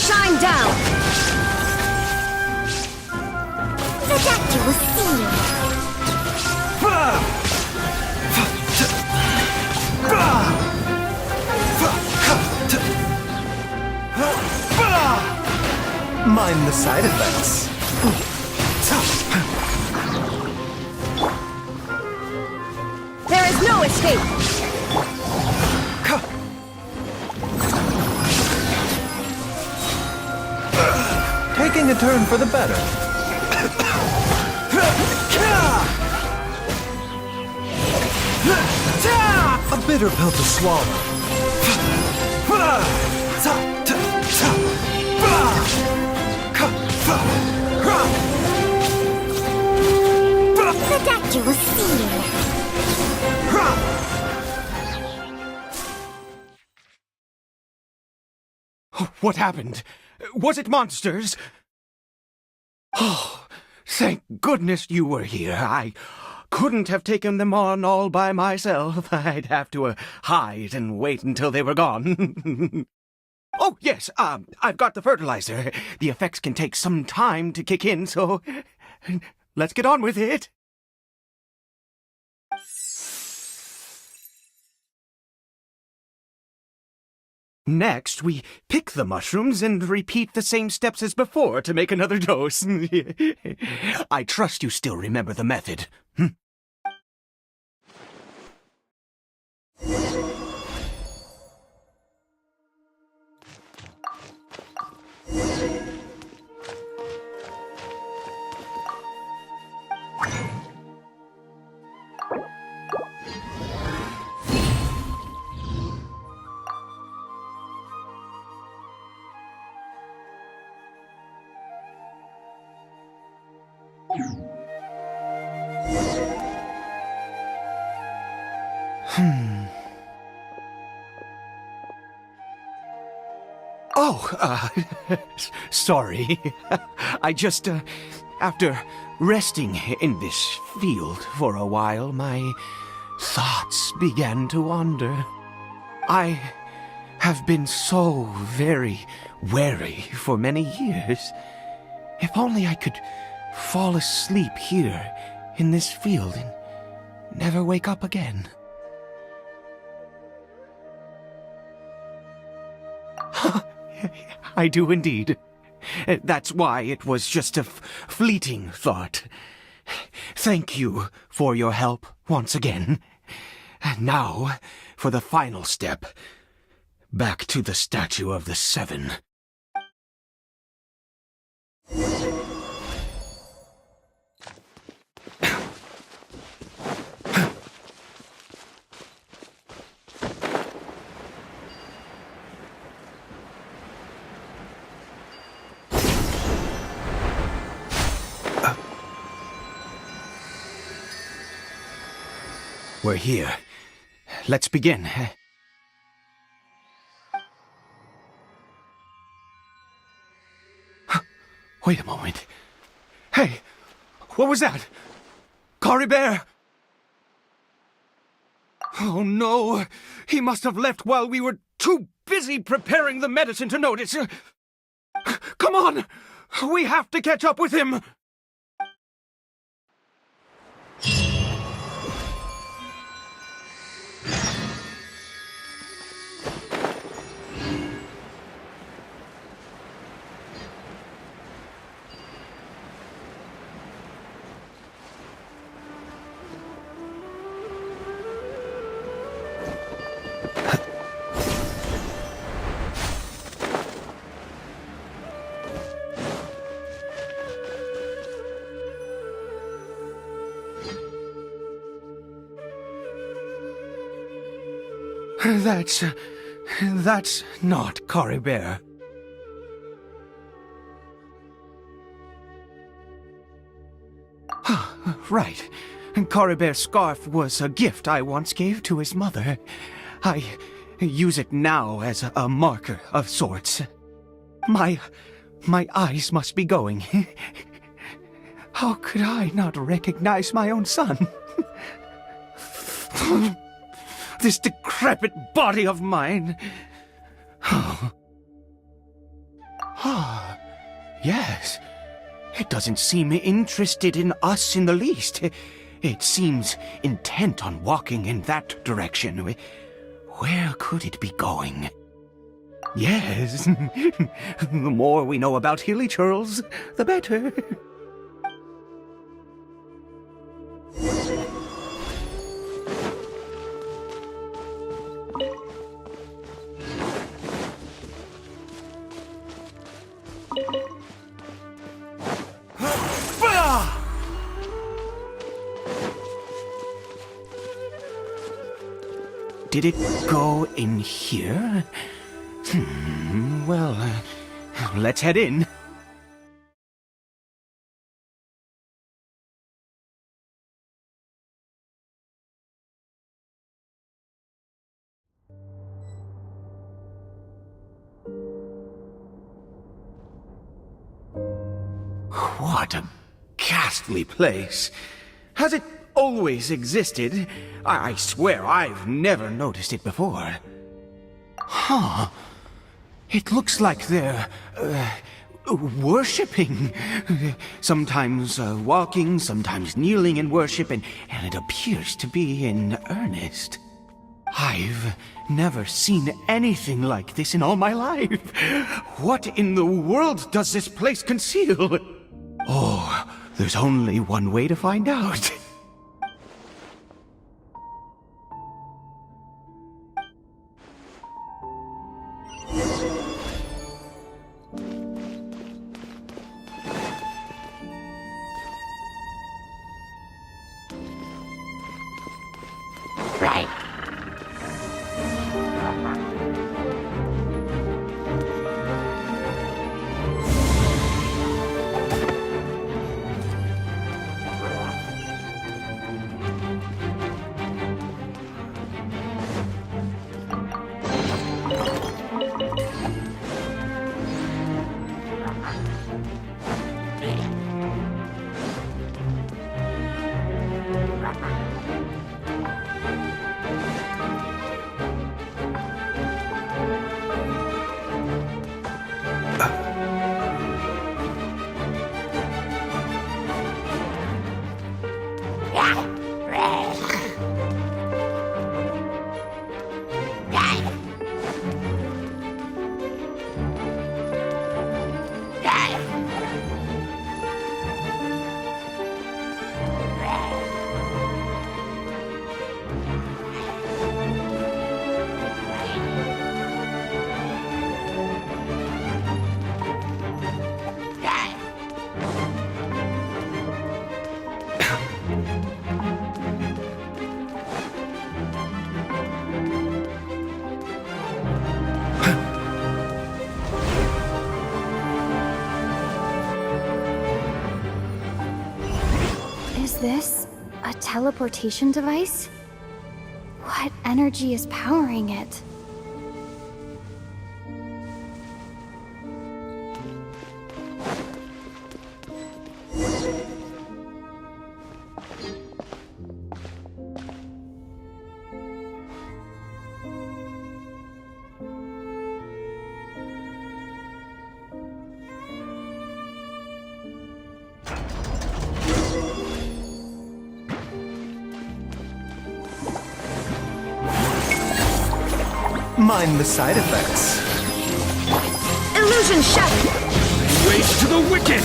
Shine down! The doctor will see you. Mind the side effects. There is no escape! Taking a turn for the better. A bitter pill to swallow. The doctor will see you. What happened? Was it monsters? Oh, thank goodness you were here. I couldn't have taken them on all by myself. I'd have to hide and wait until they were gone. Oh, yes, I've got the fertilizer. The effects can take some time to kick in, so let's get on with it. Next, we pick the mushrooms and repeat the same steps as before to make another dose. I trust you still remember the method. Oh, sorry. I just, after resting in this field for a while, my thoughts began to wander. I have been so very wary for many years. If only I could fall asleep here in this field and never wake up again. I do indeed. That's why it was just a fleeting thought. Thank you for your help once again. And now, for the final step. Back to the Statue of the Seven. We're here. Let's begin. Wait a moment. Hey, what was that? Caribert! Oh no, he must have left while we were too busy preparing the medicine to notice. Come on, we have to catch up with him. That's not Caribert. Right. Caribert's scarf was a gift I once gave to his mother. I use it now as a marker of sorts. My eyes must be going. How could I not recognize my own son? This decrepit body of mine. Yes. It doesn't seem interested in us in the least. It seems intent on walking in that direction. Where could it be going? Yes. The more we know about Hilly Churls, the better. Did it go in here? Well, let's head in. What a ghastly place. Has it always existed? I swear I've never noticed it before. Huh. It looks like they're, worshipping. Sometimes walking, sometimes kneeling in worship, and it appears to be in earnest. I've never seen anything like this in all my life. What in the world does this place conceal? Oh, there's only one way to find out. Right. Is this a teleportation device? What energy is powering it? Mind the side effects. Illusion shattered! Waste to the wicked!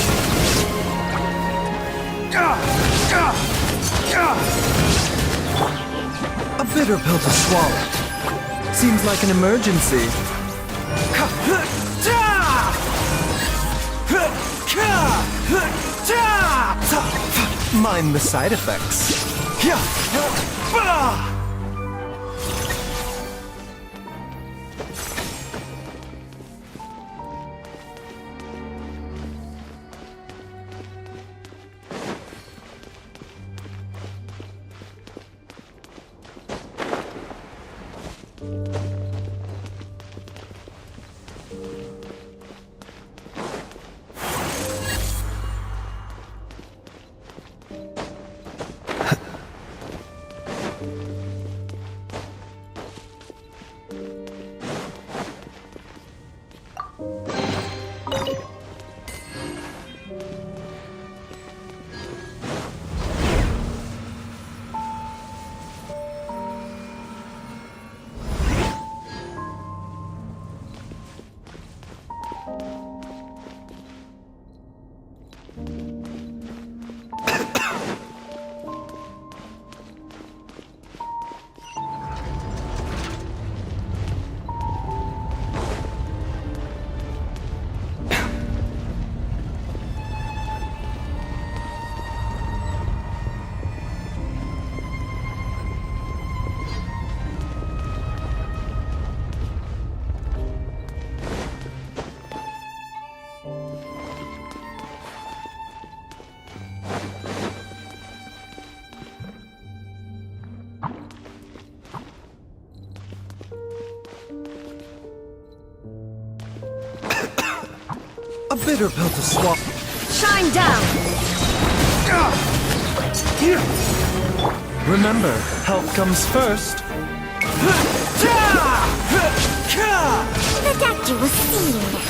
A bitter pill to swallow. Seems like an emergency. Mind the side effects. A bitter pill to swallow. Shine down! Remember, health comes first. The statue was seen.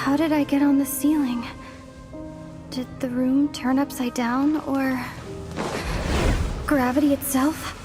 How did I get on the ceiling? Did the room turn upside down, or gravity itself?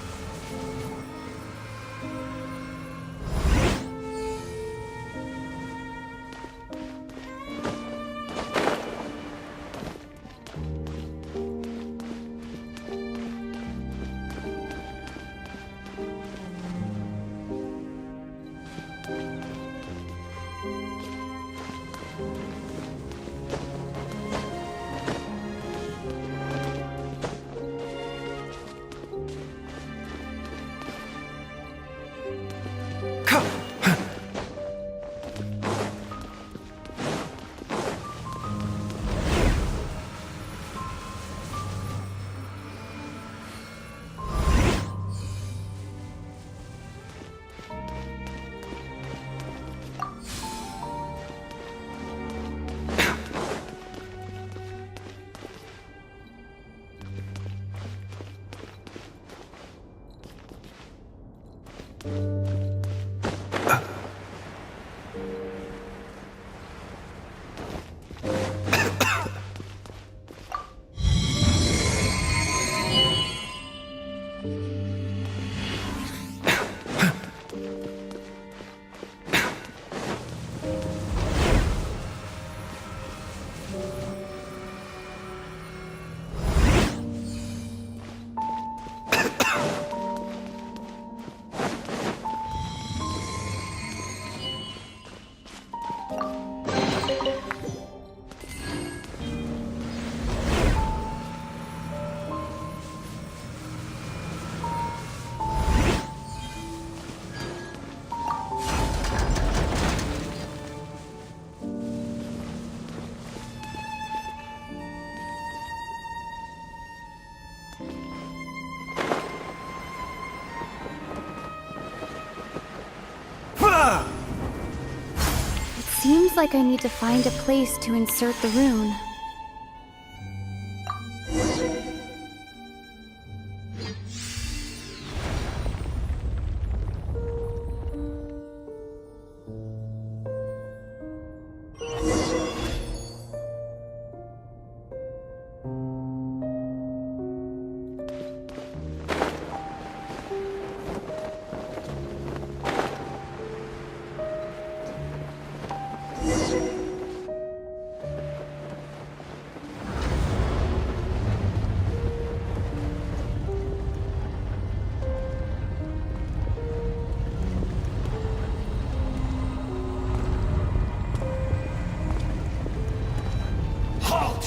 Seems like I need to find a place to insert the rune.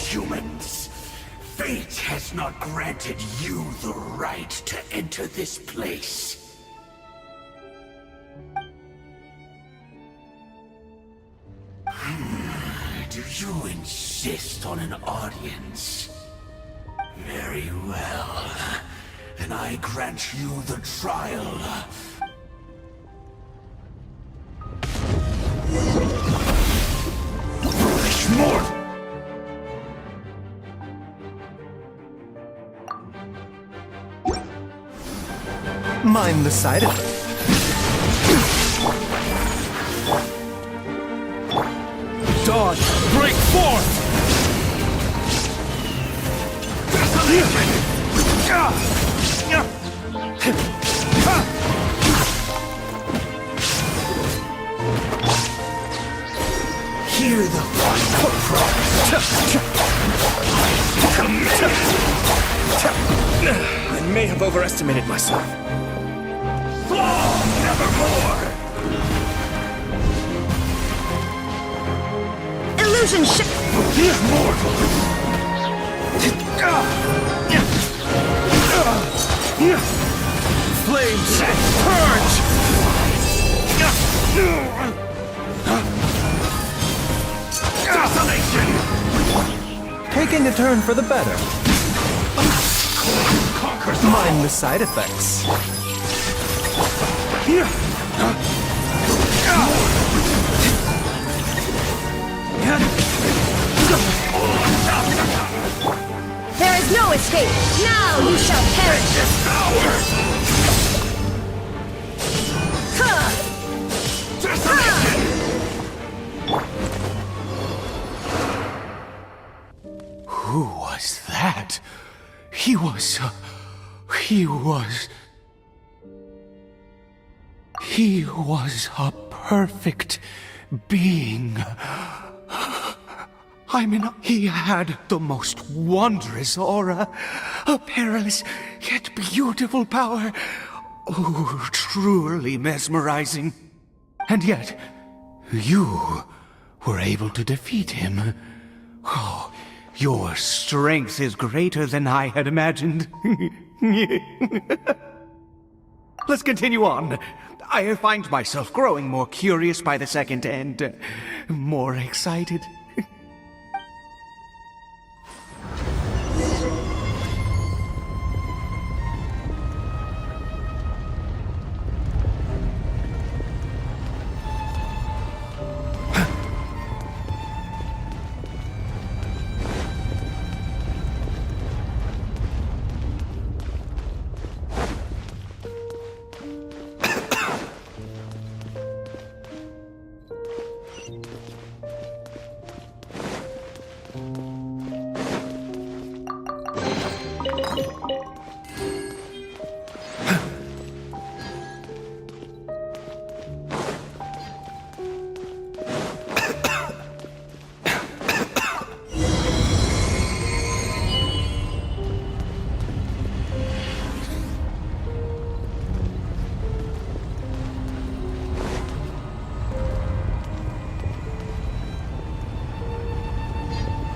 Humans, fate has not granted you the right to enter this place. Do you insist on an audience? Very well. Then I grant you the trial. Foolish mortal! Mind the side effect. Dodge! Break forth! Hear the final I may have overestimated myself. fall nevermore! Illusion These mortals! Flames, purge! Desolation! Taking a turn for the better. Conquers Mind the side effects. There is no escape. Now you shall perish. this power! Desolation! Who was that? He was a perfect being. He had the most wondrous aura, a perilous yet beautiful power. Oh, truly mesmerizing. And yet, you were able to defeat him. Oh, your strength is greater than I had imagined. Let's continue on. I find myself growing more curious by the second and more excited.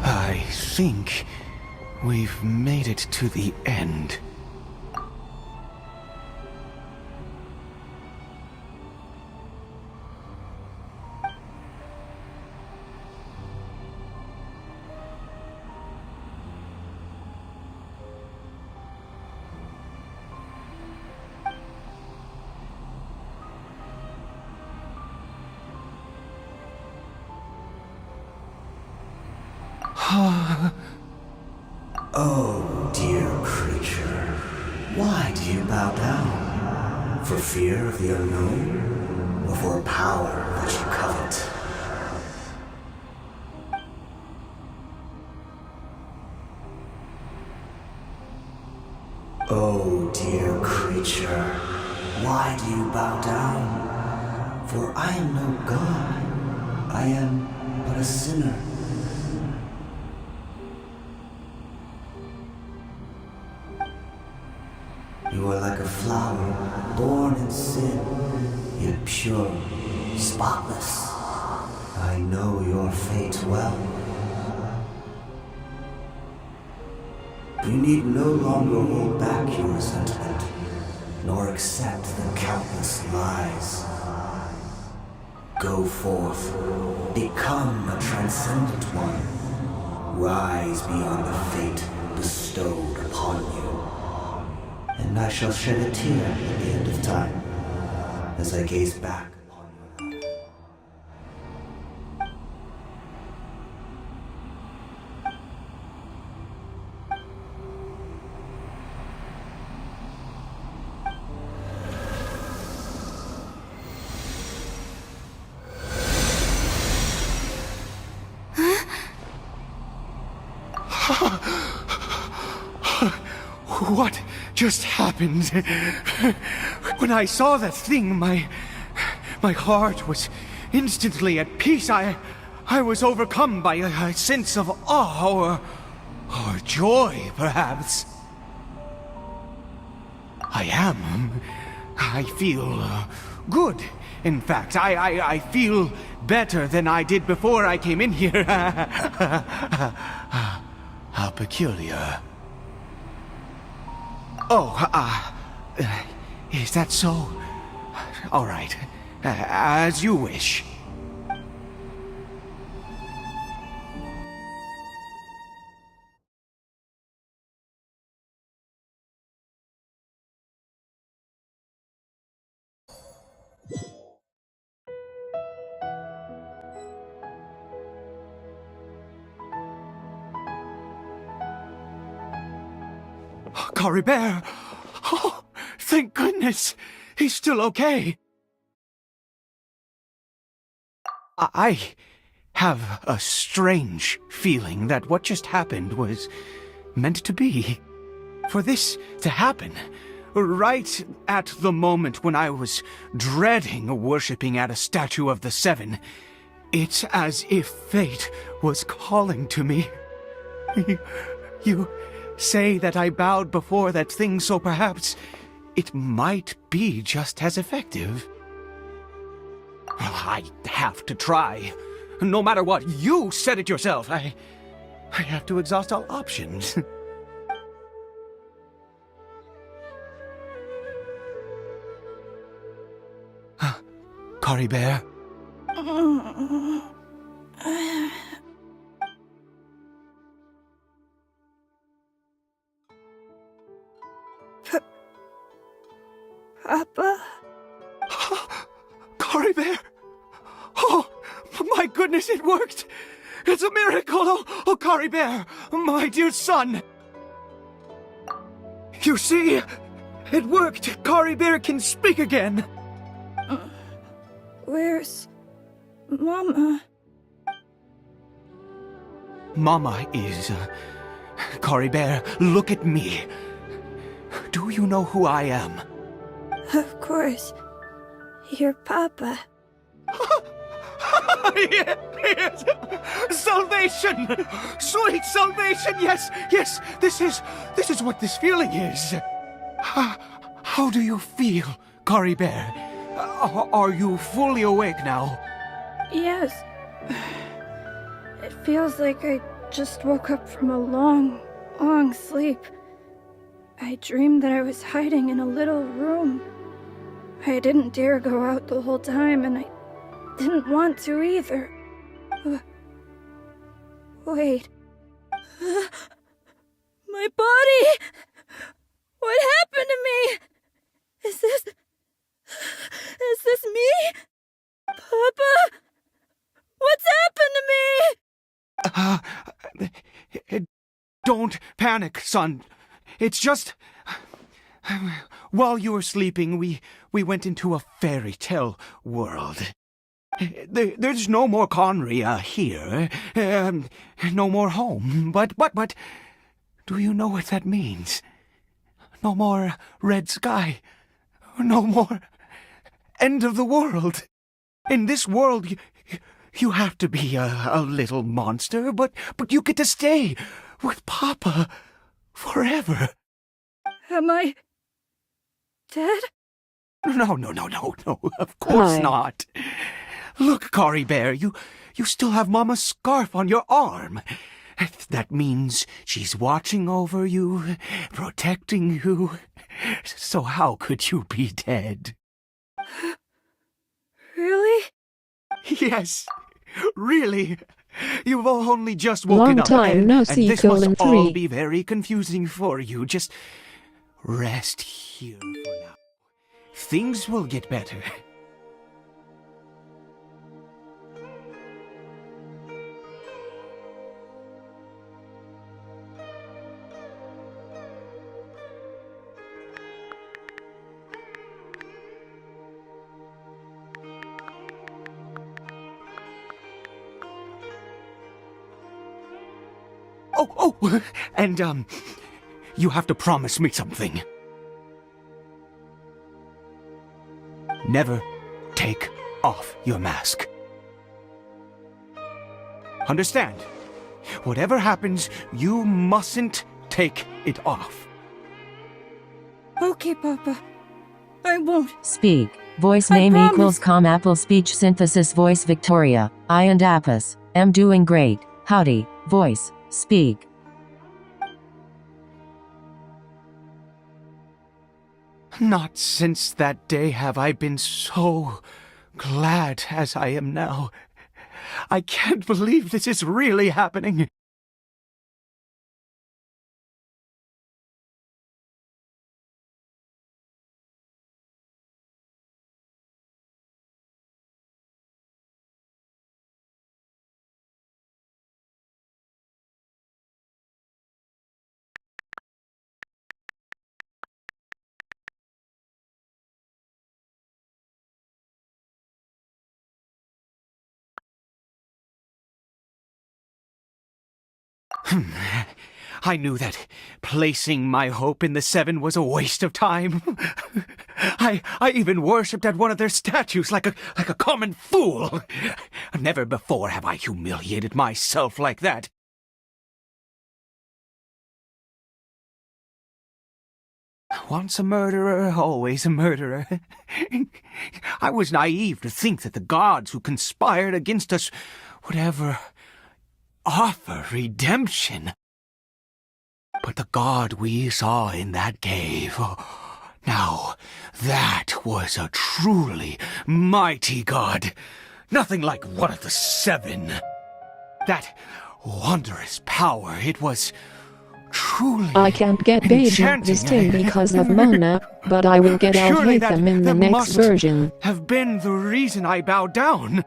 I think we've made it to the end. Oh, dear creature, why do you bow down? For fear of the unknown? Or for power that you covet? Oh, dear creature, why do you bow down? For I am no god, I am but a sinner. You are like a flower, born in sin, yet pure, spotless. I know your fate well. You need no longer hold back your resentment, nor accept the countless lies. Go forth, become a transcendent one. Rise beyond the fate bestowed upon you. And I shall shed a tear at the end of time, as I gaze back upon your life. What just happened? When I saw that thing, my heart was instantly at peace. I I was overcome by a sense of awe or joy, perhaps. I am. I feel good. In fact, I feel better than I did before I came in here. How peculiar. Oh, is that so? All right. As you wish. Caribert! Oh, thank goodness! He's still okay! I have a strange feeling that what just happened was meant to be. For this to happen, right at the moment when I was dreading worshipping at a statue of the Seven, it's as if fate was calling to me. You say that I bowed before that thing, so perhaps it might be just as effective. I have to try. No matter what, you said it yourself. I have to exhaust all options. Caribert? Papa? Caribert! Oh, my goodness, it worked! It's a miracle! Oh, Caribert, my dear son! You see? It worked! Caribert can speak again! Where's Mama? Mama is... Caribert, look at me. Do you know who I am? Of course. Your Papa. Yes! Salvation! Sweet salvation! Yes! This is what this feeling is. How do you feel, Caribert? Are you fully awake now? Yes. It feels like I just woke up from a long, long sleep. I dreamed that I was hiding in a little room. I didn't dare go out the whole time, and I didn't want to either. Wait. My body! What happened to me? Is this me? Papa? What's happened to me? Don't panic, son. It's just... While you were sleeping, we went into a fairy tale world. There's no more Conria here. No more home. But, do you know what that means? No more red sky. No more end of the world. In this world, you have to be a little monster, but you get to stay with Papa forever. Am I dead? No, of course not. Look, Caribert, you still have Mama's scarf on your arm. That means she's watching over you, protecting you. So how could you be dead? Really? Yes, really. You've only just woken up. Long time no see, and this must all 3. be very confusing for you. Just rest here for now. Things will get better. Oh, and, you have to promise me something. Never take off your mask. Understand? Whatever happens, you mustn't take it off. Okay, Papa. I won't. Speak. Voice I name promise. equals com Apple speech synthesis voice Victoria. I and Apis. Am doing great. Howdy. Voice. Speak. Not since that day have I been so glad as I am now. I can't believe this is really happening. I knew that placing my hope in the Seven was a waste of time. I even worshipped at one of their statues like a common fool. Never before have I humiliated myself like that. Once a murderer, always a murderer. I was naive to think that the gods who conspired against us would ever offer redemption. But the god we saw in that cave, now that was a truly mighty god. Nothing like one of the Seven. That wondrous power, it was truly I can't get paid this thing because of Mona, but I will get out Surely hate them in the that next must version. have been the reason I bowed down.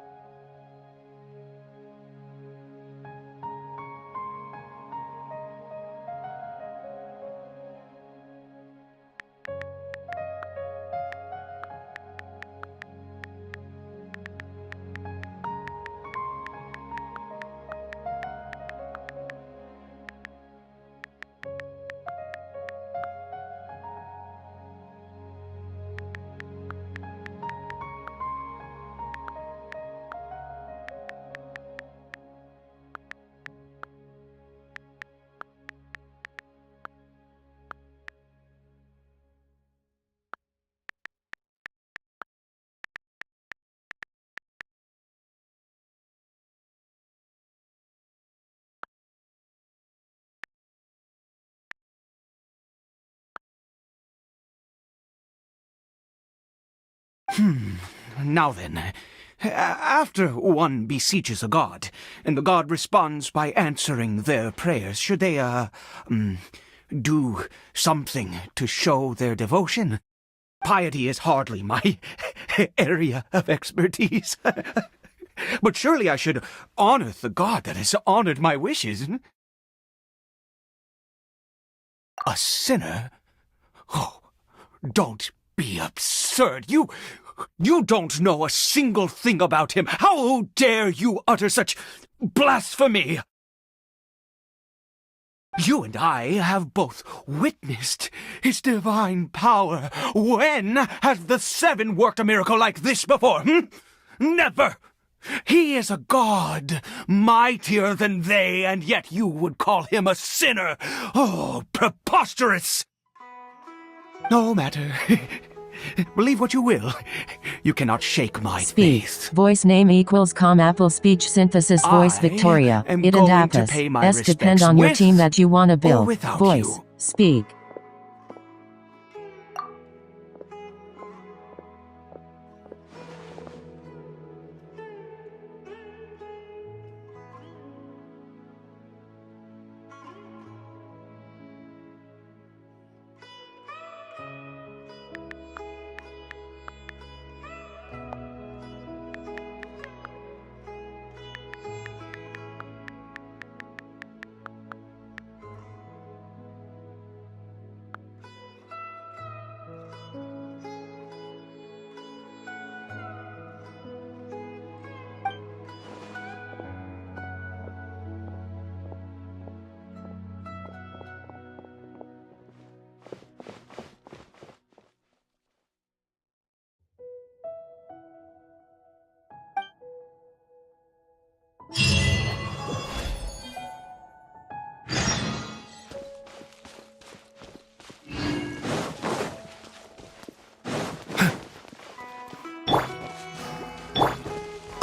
Now then, after one beseeches a god, and the god responds by answering their prayers, should they, do something to show their devotion? Piety is hardly my area of expertise. But surely I should honor the god that has honored my wishes. A sinner? Oh, don't be absurd. You don't know a single thing about him. How dare you utter such blasphemy? You and I have both witnessed his divine power. When has the Seven worked a miracle like this before? Never! He is a god, mightier than they, and yet you would call him a sinner. Oh, preposterous! No matter. Believe what you will. You cannot shake my Speak. faith. Voice name equals com Apple speech synthesis voice I Victoria. am It and going to Apis. pay my S depend respects on your with team that you want to or build. without Voice. you. Speak.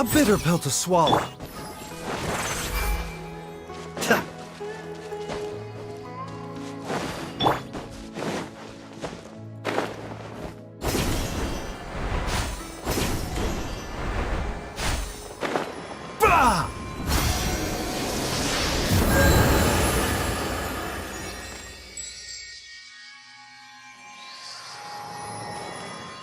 A bitter pill to swallow.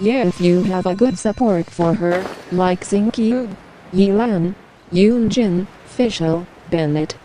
Yeah, if you have a good support for her, like Xinkyu, Yilan, Yunjin, Fischl, Bennett.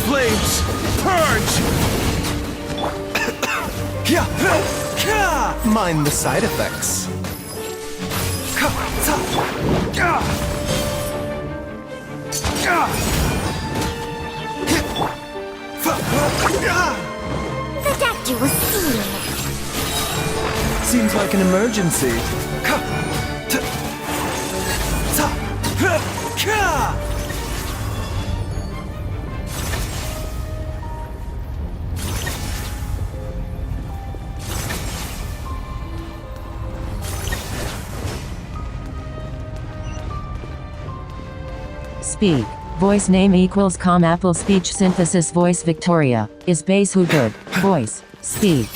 Flames! Purge! Mind the side effects. The doctor was seeing. Seems like an emergency. Speak. Voice name equals com Apple speech synthesis voice Victoria. Is base who good. Voice. Speak.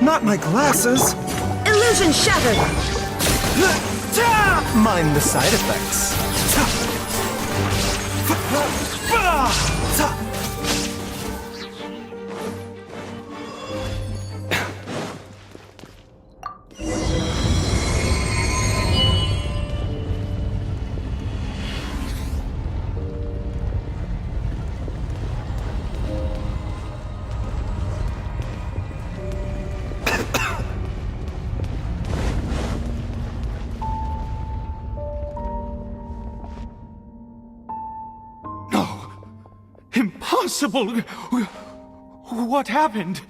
Not my glasses! Illusion shattered! Mind the side effects. impossible! What happened?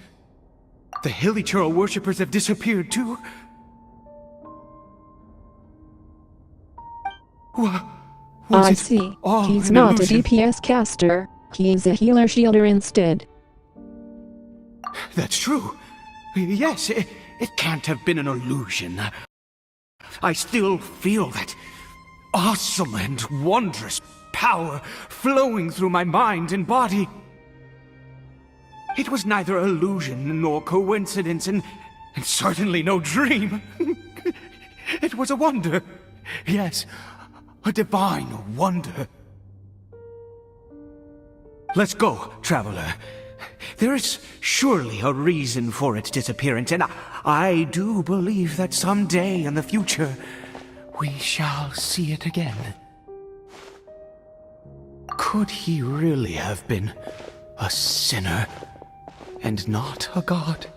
The Hilichurl worshippers have disappeared too? I see. He's not a DPS caster. He's a healer shielder instead. That's true. Yes, it can't have been an illusion. I still feel that awesome and wondrous power flowing through my mind and body. It was neither illusion nor coincidence, and certainly no dream. It was a wonder. Yes, a divine wonder. Let's go, traveler. There is surely a reason for its disappearance, and I do believe that someday in the future, we shall see it again. Could he really have been a sinner and not a god?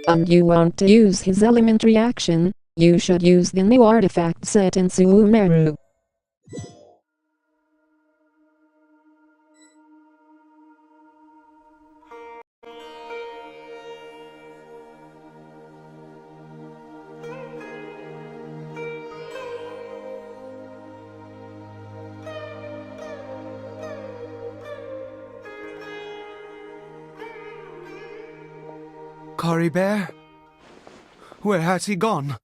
And you want to use his element reaction, you should use the new artifact set in Sumeru. Caribert? Where has he gone?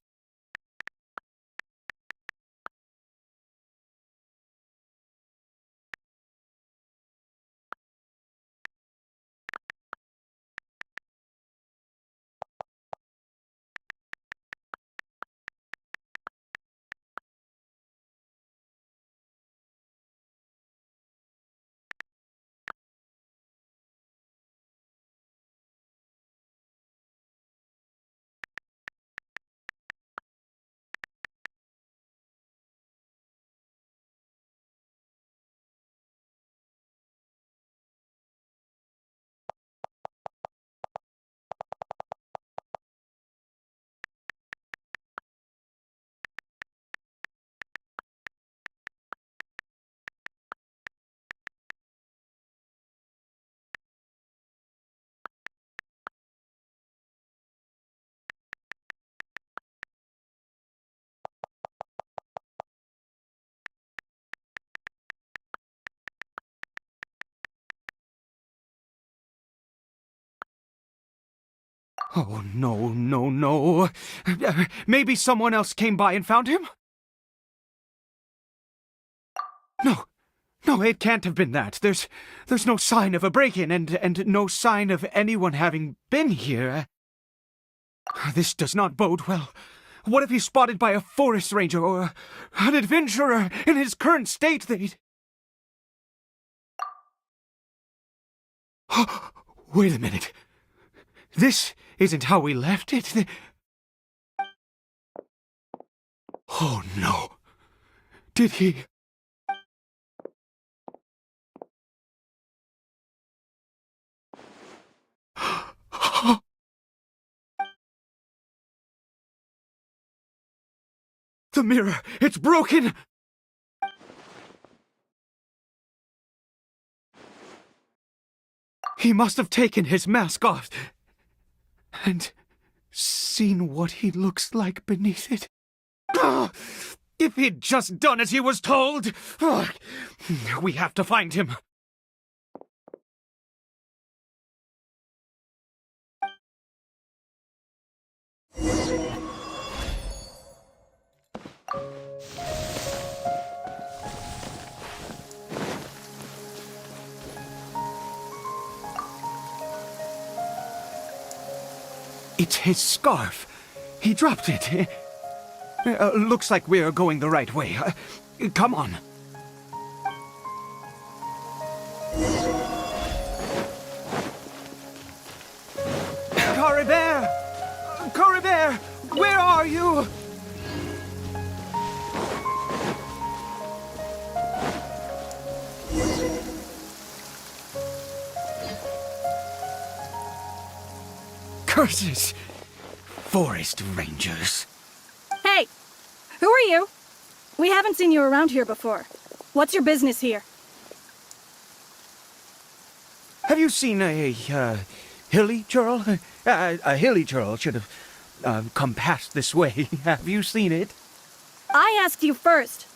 Oh, no, no, no. Maybe someone else came by and found him? No, it can't have been that. There's no sign of a break-in and no sign of anyone having been here. This does not bode well. What if he's spotted by a forest ranger or an adventurer in his current state? Wait a minute. This isn't how we left it. Oh no. Did he... The mirror! It's broken! He must have taken his mask off and seen what he looks like beneath it. If he'd just done as he was told! We have to find him. It's his scarf. He dropped it. Looks like we're going the right way. Come on. Caribert! Caribert! Where are you? Curses! Forest rangers. Hey! Who are you? We haven't seen you around here before. What's your business here? Have you seen a hilly churl? A hilly churl should have come past this way. Have you seen it? I asked you first.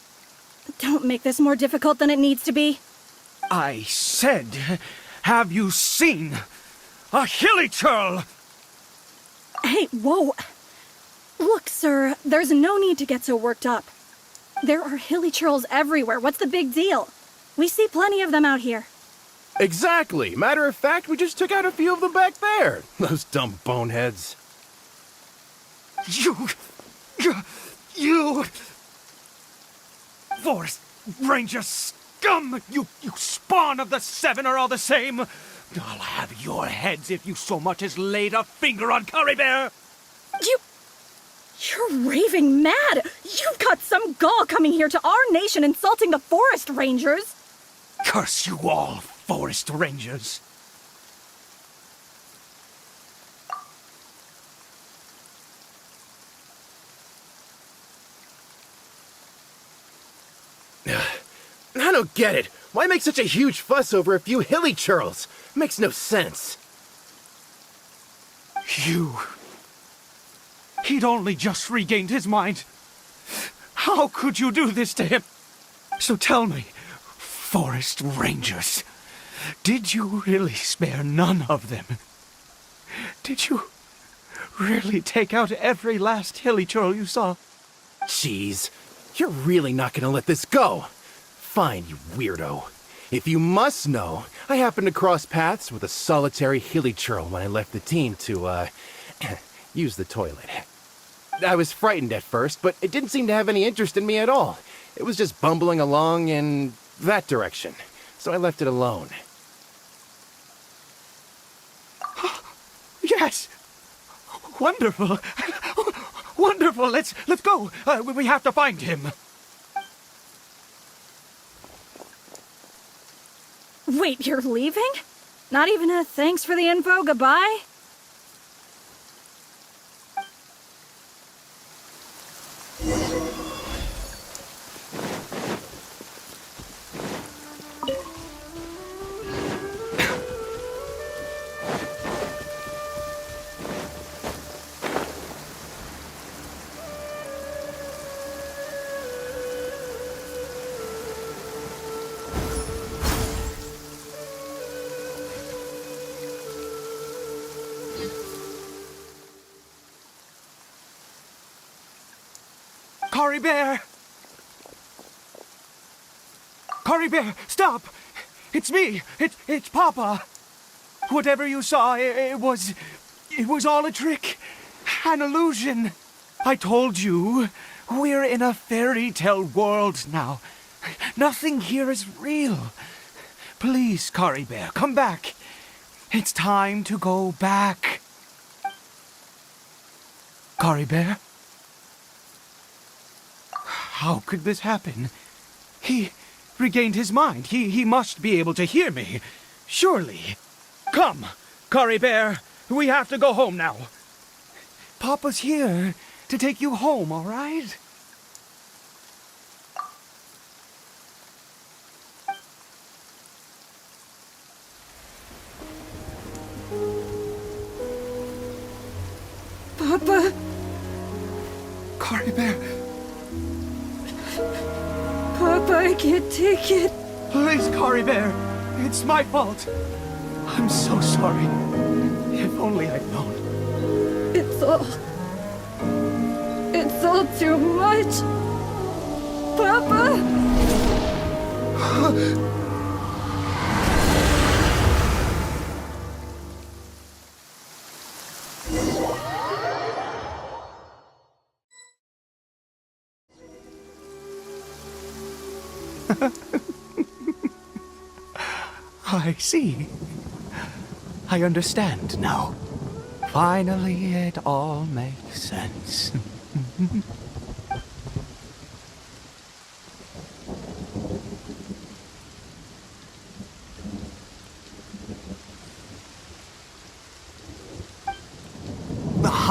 Don't make this more difficult than it needs to be. I said, have you seen a hilly churl? Hey, whoa. Look, sir, there's no need to get so worked up. There are hilly churls everywhere. What's the big deal? We see plenty of them out here. Exactly. Matter of fact, we just took out a few of them back there. Those dumb boneheads. You... Forest Ranger scum! You spawn of the Seven are all the same! I'll have your heads if you so much as laid a finger on Caribert! You're raving mad! You've got some gall coming here to our nation insulting the Forest Rangers! Curse you all, Forest Rangers! I don't get it. Why make such a huge fuss over a few hilly churls? Makes no sense. He'd only just regained his mind. How could you do this to him? So tell me, Forest Rangers, did you really spare none of them? Did you really take out every last hilly churl you saw? Jeez, you're really not gonna let this go. Fine, you weirdo. If you must know, I happened to cross paths with a solitary hilly churl when I left the team to, use the toilet. I was frightened at first, but it didn't seem to have any interest in me at all. It was just bumbling along in that direction, so I left it alone. Yes! Wonderful! Wonderful! Let's go! We have to find him! Wait, you're leaving? Not even a thanks for the info, goodbye? Caribert! Caribert, stop! It's me! It's Papa! Whatever you saw, it was all a trick. An illusion. I told you, we're in a fairy tale world now. Nothing here is real. Please, Caribert, come back. It's time to go back. Caribert? How could this happen? He regained his mind. He must be able to hear me. Surely. Come, Caribert. We have to go home now. Papa's here to take you home, all right? Papa? Caribert. Papa, I can't take it. Please, Caribert. It's my fault. I'm so sorry. If only I'd known. It's all too much. Papa? I see. I understand now. Finally, it all makes sense.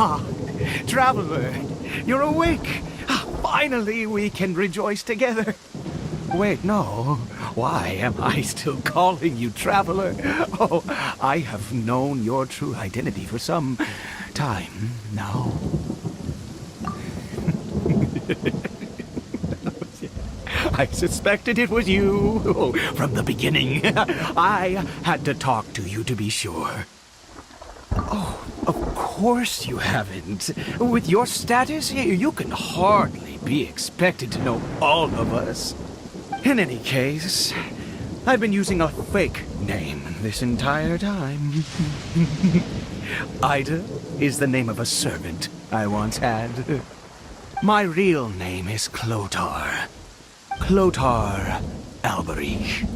Ah, Traveler, you're awake. Finally, we can rejoice together. Wait, no. Why am I still calling you Traveler? Oh, I have known your true identity for some time now. I suspected it was you from the beginning. I had to talk to you to be sure. Oh, of course you haven't. With your status, you can hardly be expected to know all of us. In any case, I've been using a fake name this entire time. Ida is the name of a servant I once had. My real name is Clotar. Clotar Alberich.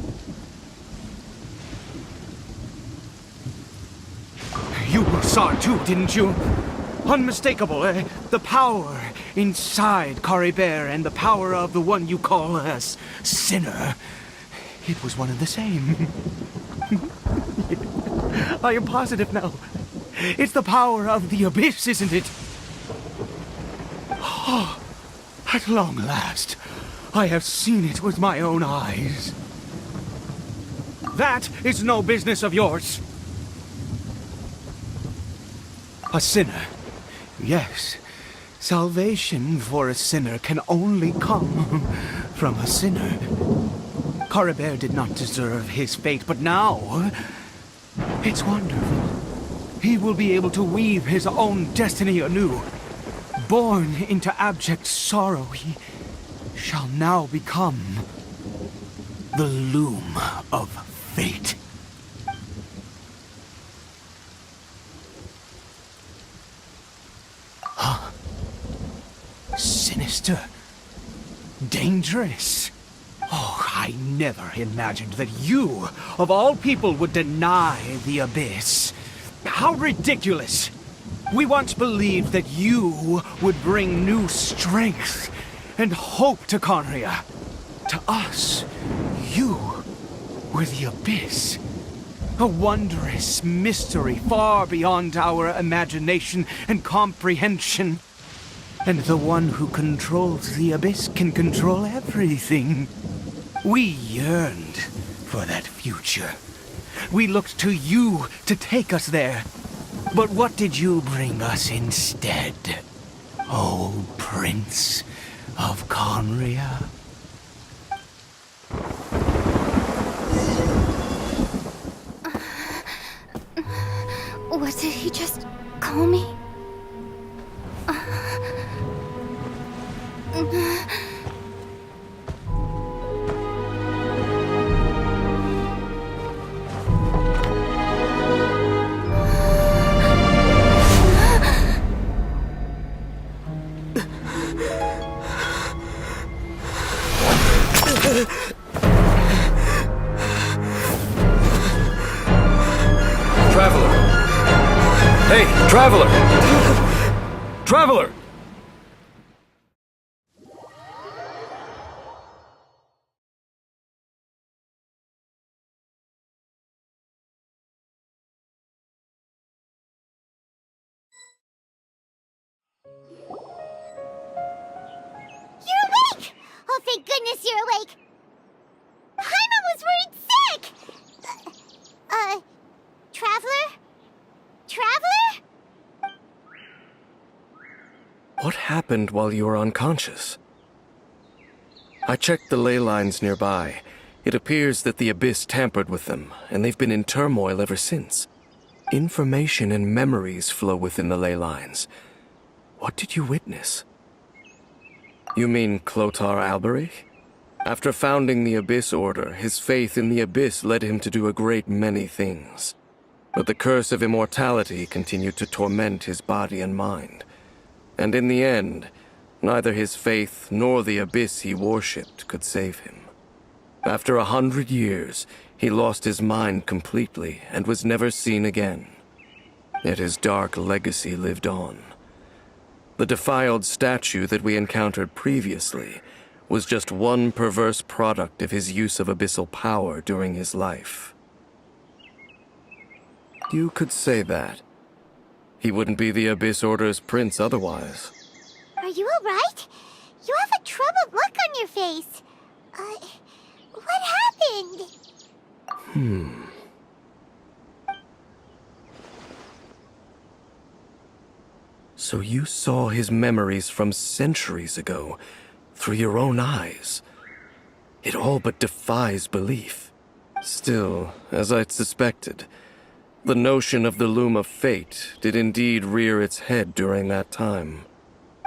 You saw it too, didn't you? Unmistakable, the power inside Caribert and the power of the one you call a sinner. It was one and the same. I am positive now. It's the power of the abyss, isn't it? Oh, at long last, I have seen it with my own eyes. That is no business of yours. A sinner. Yes, salvation for a sinner can only come from a sinner. Caribert did not deserve his fate, but now it's wonderful. He will be able to weave his own destiny anew. Born into abject sorrow, he shall now become the loom of fate. Huh? Sinister. Dangerous. Oh, I never imagined that you, of all people, would deny the abyss. How ridiculous! We once believed that you would bring new strength and hope to Conria. To us, you were the abyss. A wondrous mystery far beyond our imagination and comprehension. And the one who controls the abyss can control everything. We yearned for that future. We looked to you to take us there. But what did you bring us instead? Oh, Prince of Conria? What did he just call me? Traveler! Hey, Traveler! Traveler! You're awake! Oh, thank goodness you're awake! Paimon was worried sick! Traveler? Traveler? What happened while you were unconscious? I checked the ley lines nearby. It appears that the abyss tampered with them, and they've been in turmoil ever since. Information and memories flow within the ley lines. What did you witness? You mean Clotar Alberich? After founding the Abyss Order, his faith in the Abyss led him to do a great many things. But the curse of immortality continued to torment his body and mind. And in the end, neither his faith nor the Abyss he worshipped could save him. After 100 years, he lost his mind completely and was never seen again. Yet his dark legacy lived on. The defiled statue that we encountered previously was just one perverse product of his use of abyssal power during his life. You could say that. He wouldn't be the Abyss Order's prince otherwise. Are you alright? You have a troubled look on your face. What happened? So you saw his memories from centuries ago, through your own eyes. It all but defies belief. Still, as I'd suspected, the notion of the Loom of Fate did indeed rear its head during that time.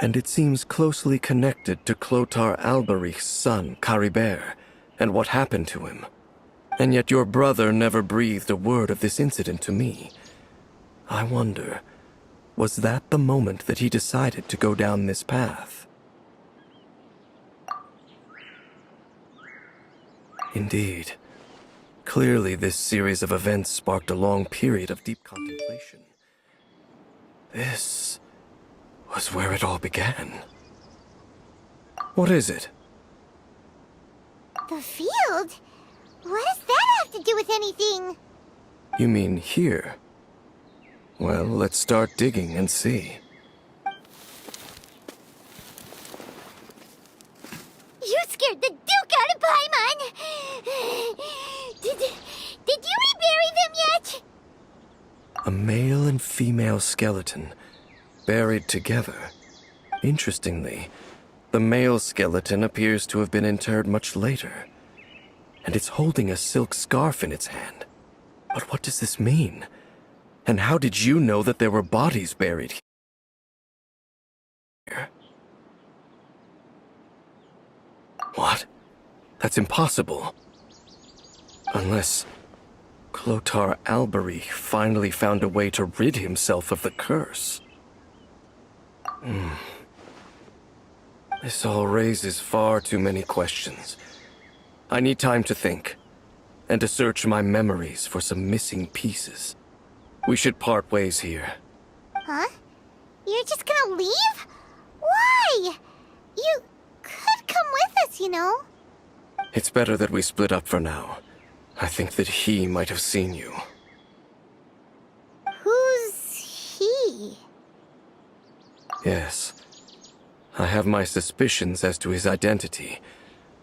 And it seems closely connected to Clothar Alberich's son, Caribert, and what happened to him. And yet your brother never breathed a word of this incident to me. I wonder, was that the moment that he decided to go down this path? Indeed. Clearly, this series of events sparked a long period of deep contemplation. This was where it all began. What is it? The field? What does that have to do with anything? You mean here? Well, let's start digging and see. You scared the Duke out of Paimon! Did you rebury them yet? A male and female skeleton, buried together. Interestingly, the male skeleton appears to have been interred much later, and it's holding a silk scarf in its hand. But what does this mean? And how did you know that there were bodies buried here? What? That's impossible. Unless Clothar Alberich finally found a way to rid himself of the curse. This all raises far too many questions. I need time to think, and to search my memories for some missing pieces. We should part ways here. Huh? You're just gonna leave? Why? You could come with us, you know. It's better that we split up for now. I think that he might have seen you. Who's he? Yes. I have my suspicions as to his identity,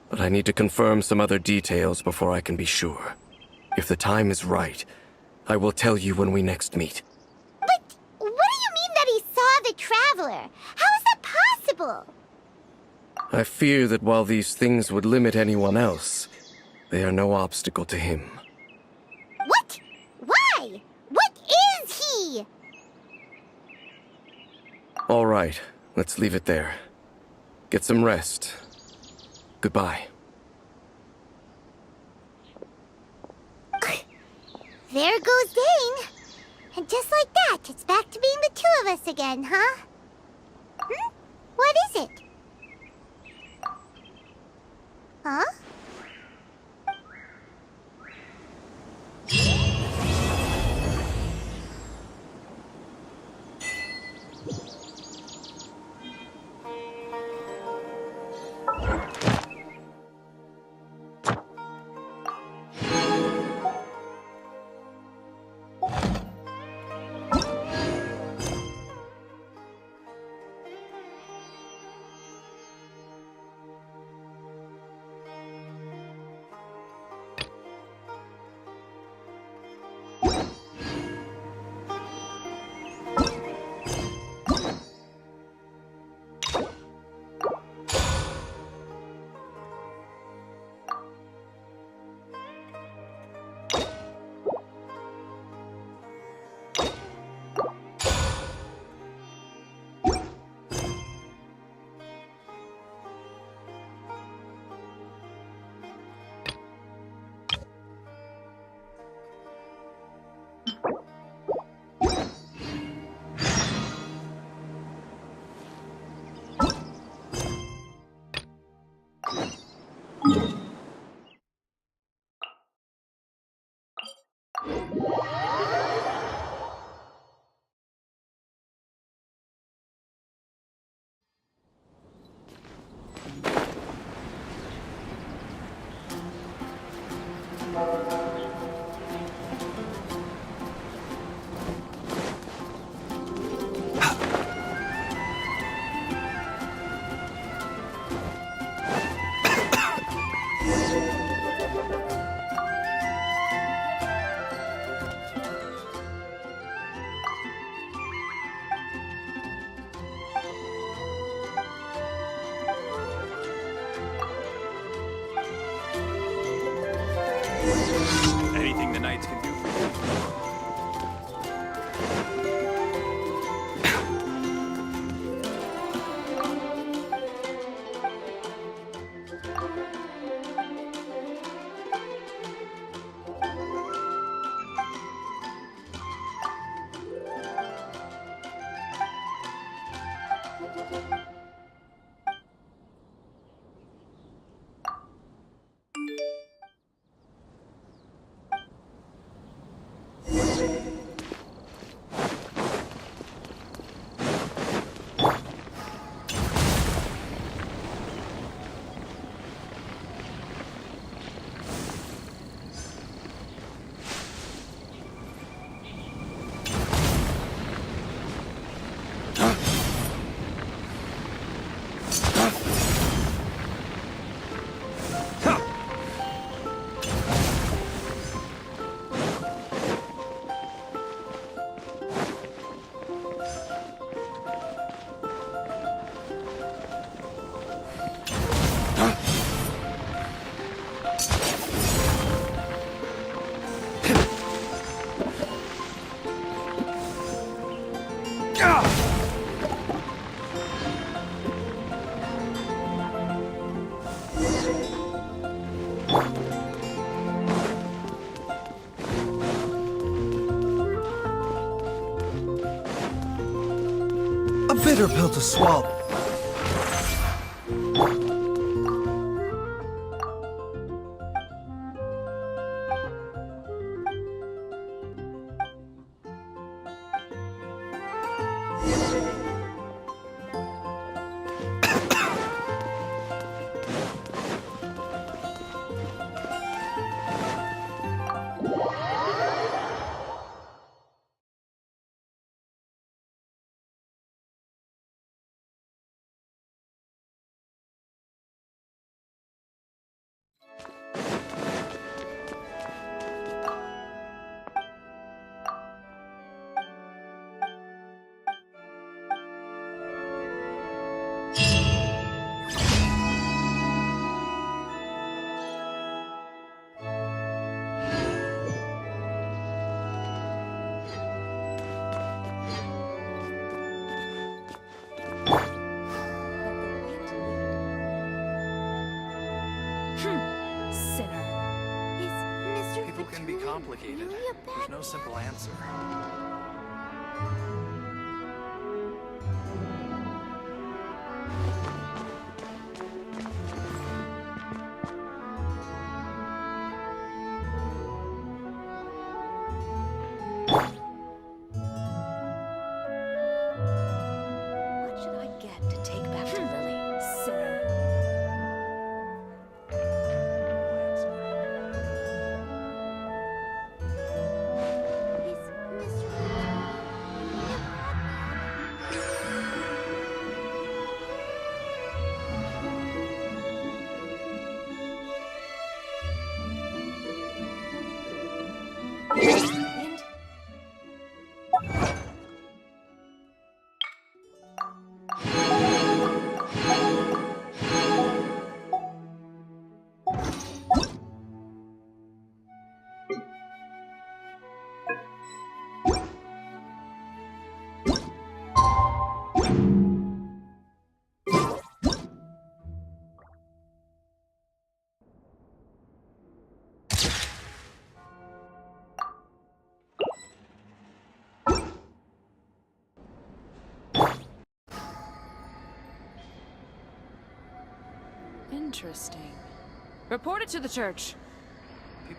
but I need to confirm some other details before I can be sure. If the time is right, I will tell you when we next meet. But what do you mean that he saw the Traveler? How is that possible? I fear that while these things would limit anyone else, they are no obstacle to him. What? Why? What is he? All right, let's leave it there. Get some rest. Goodbye. There goes Dane. And just like that, it's back to being the two of us again, huh? What is it? Huh? bitter pill to swallow. People can be complicated. There's no simple answer. What should I get to take back to Lily? Sinner. Interesting. Report it to the church.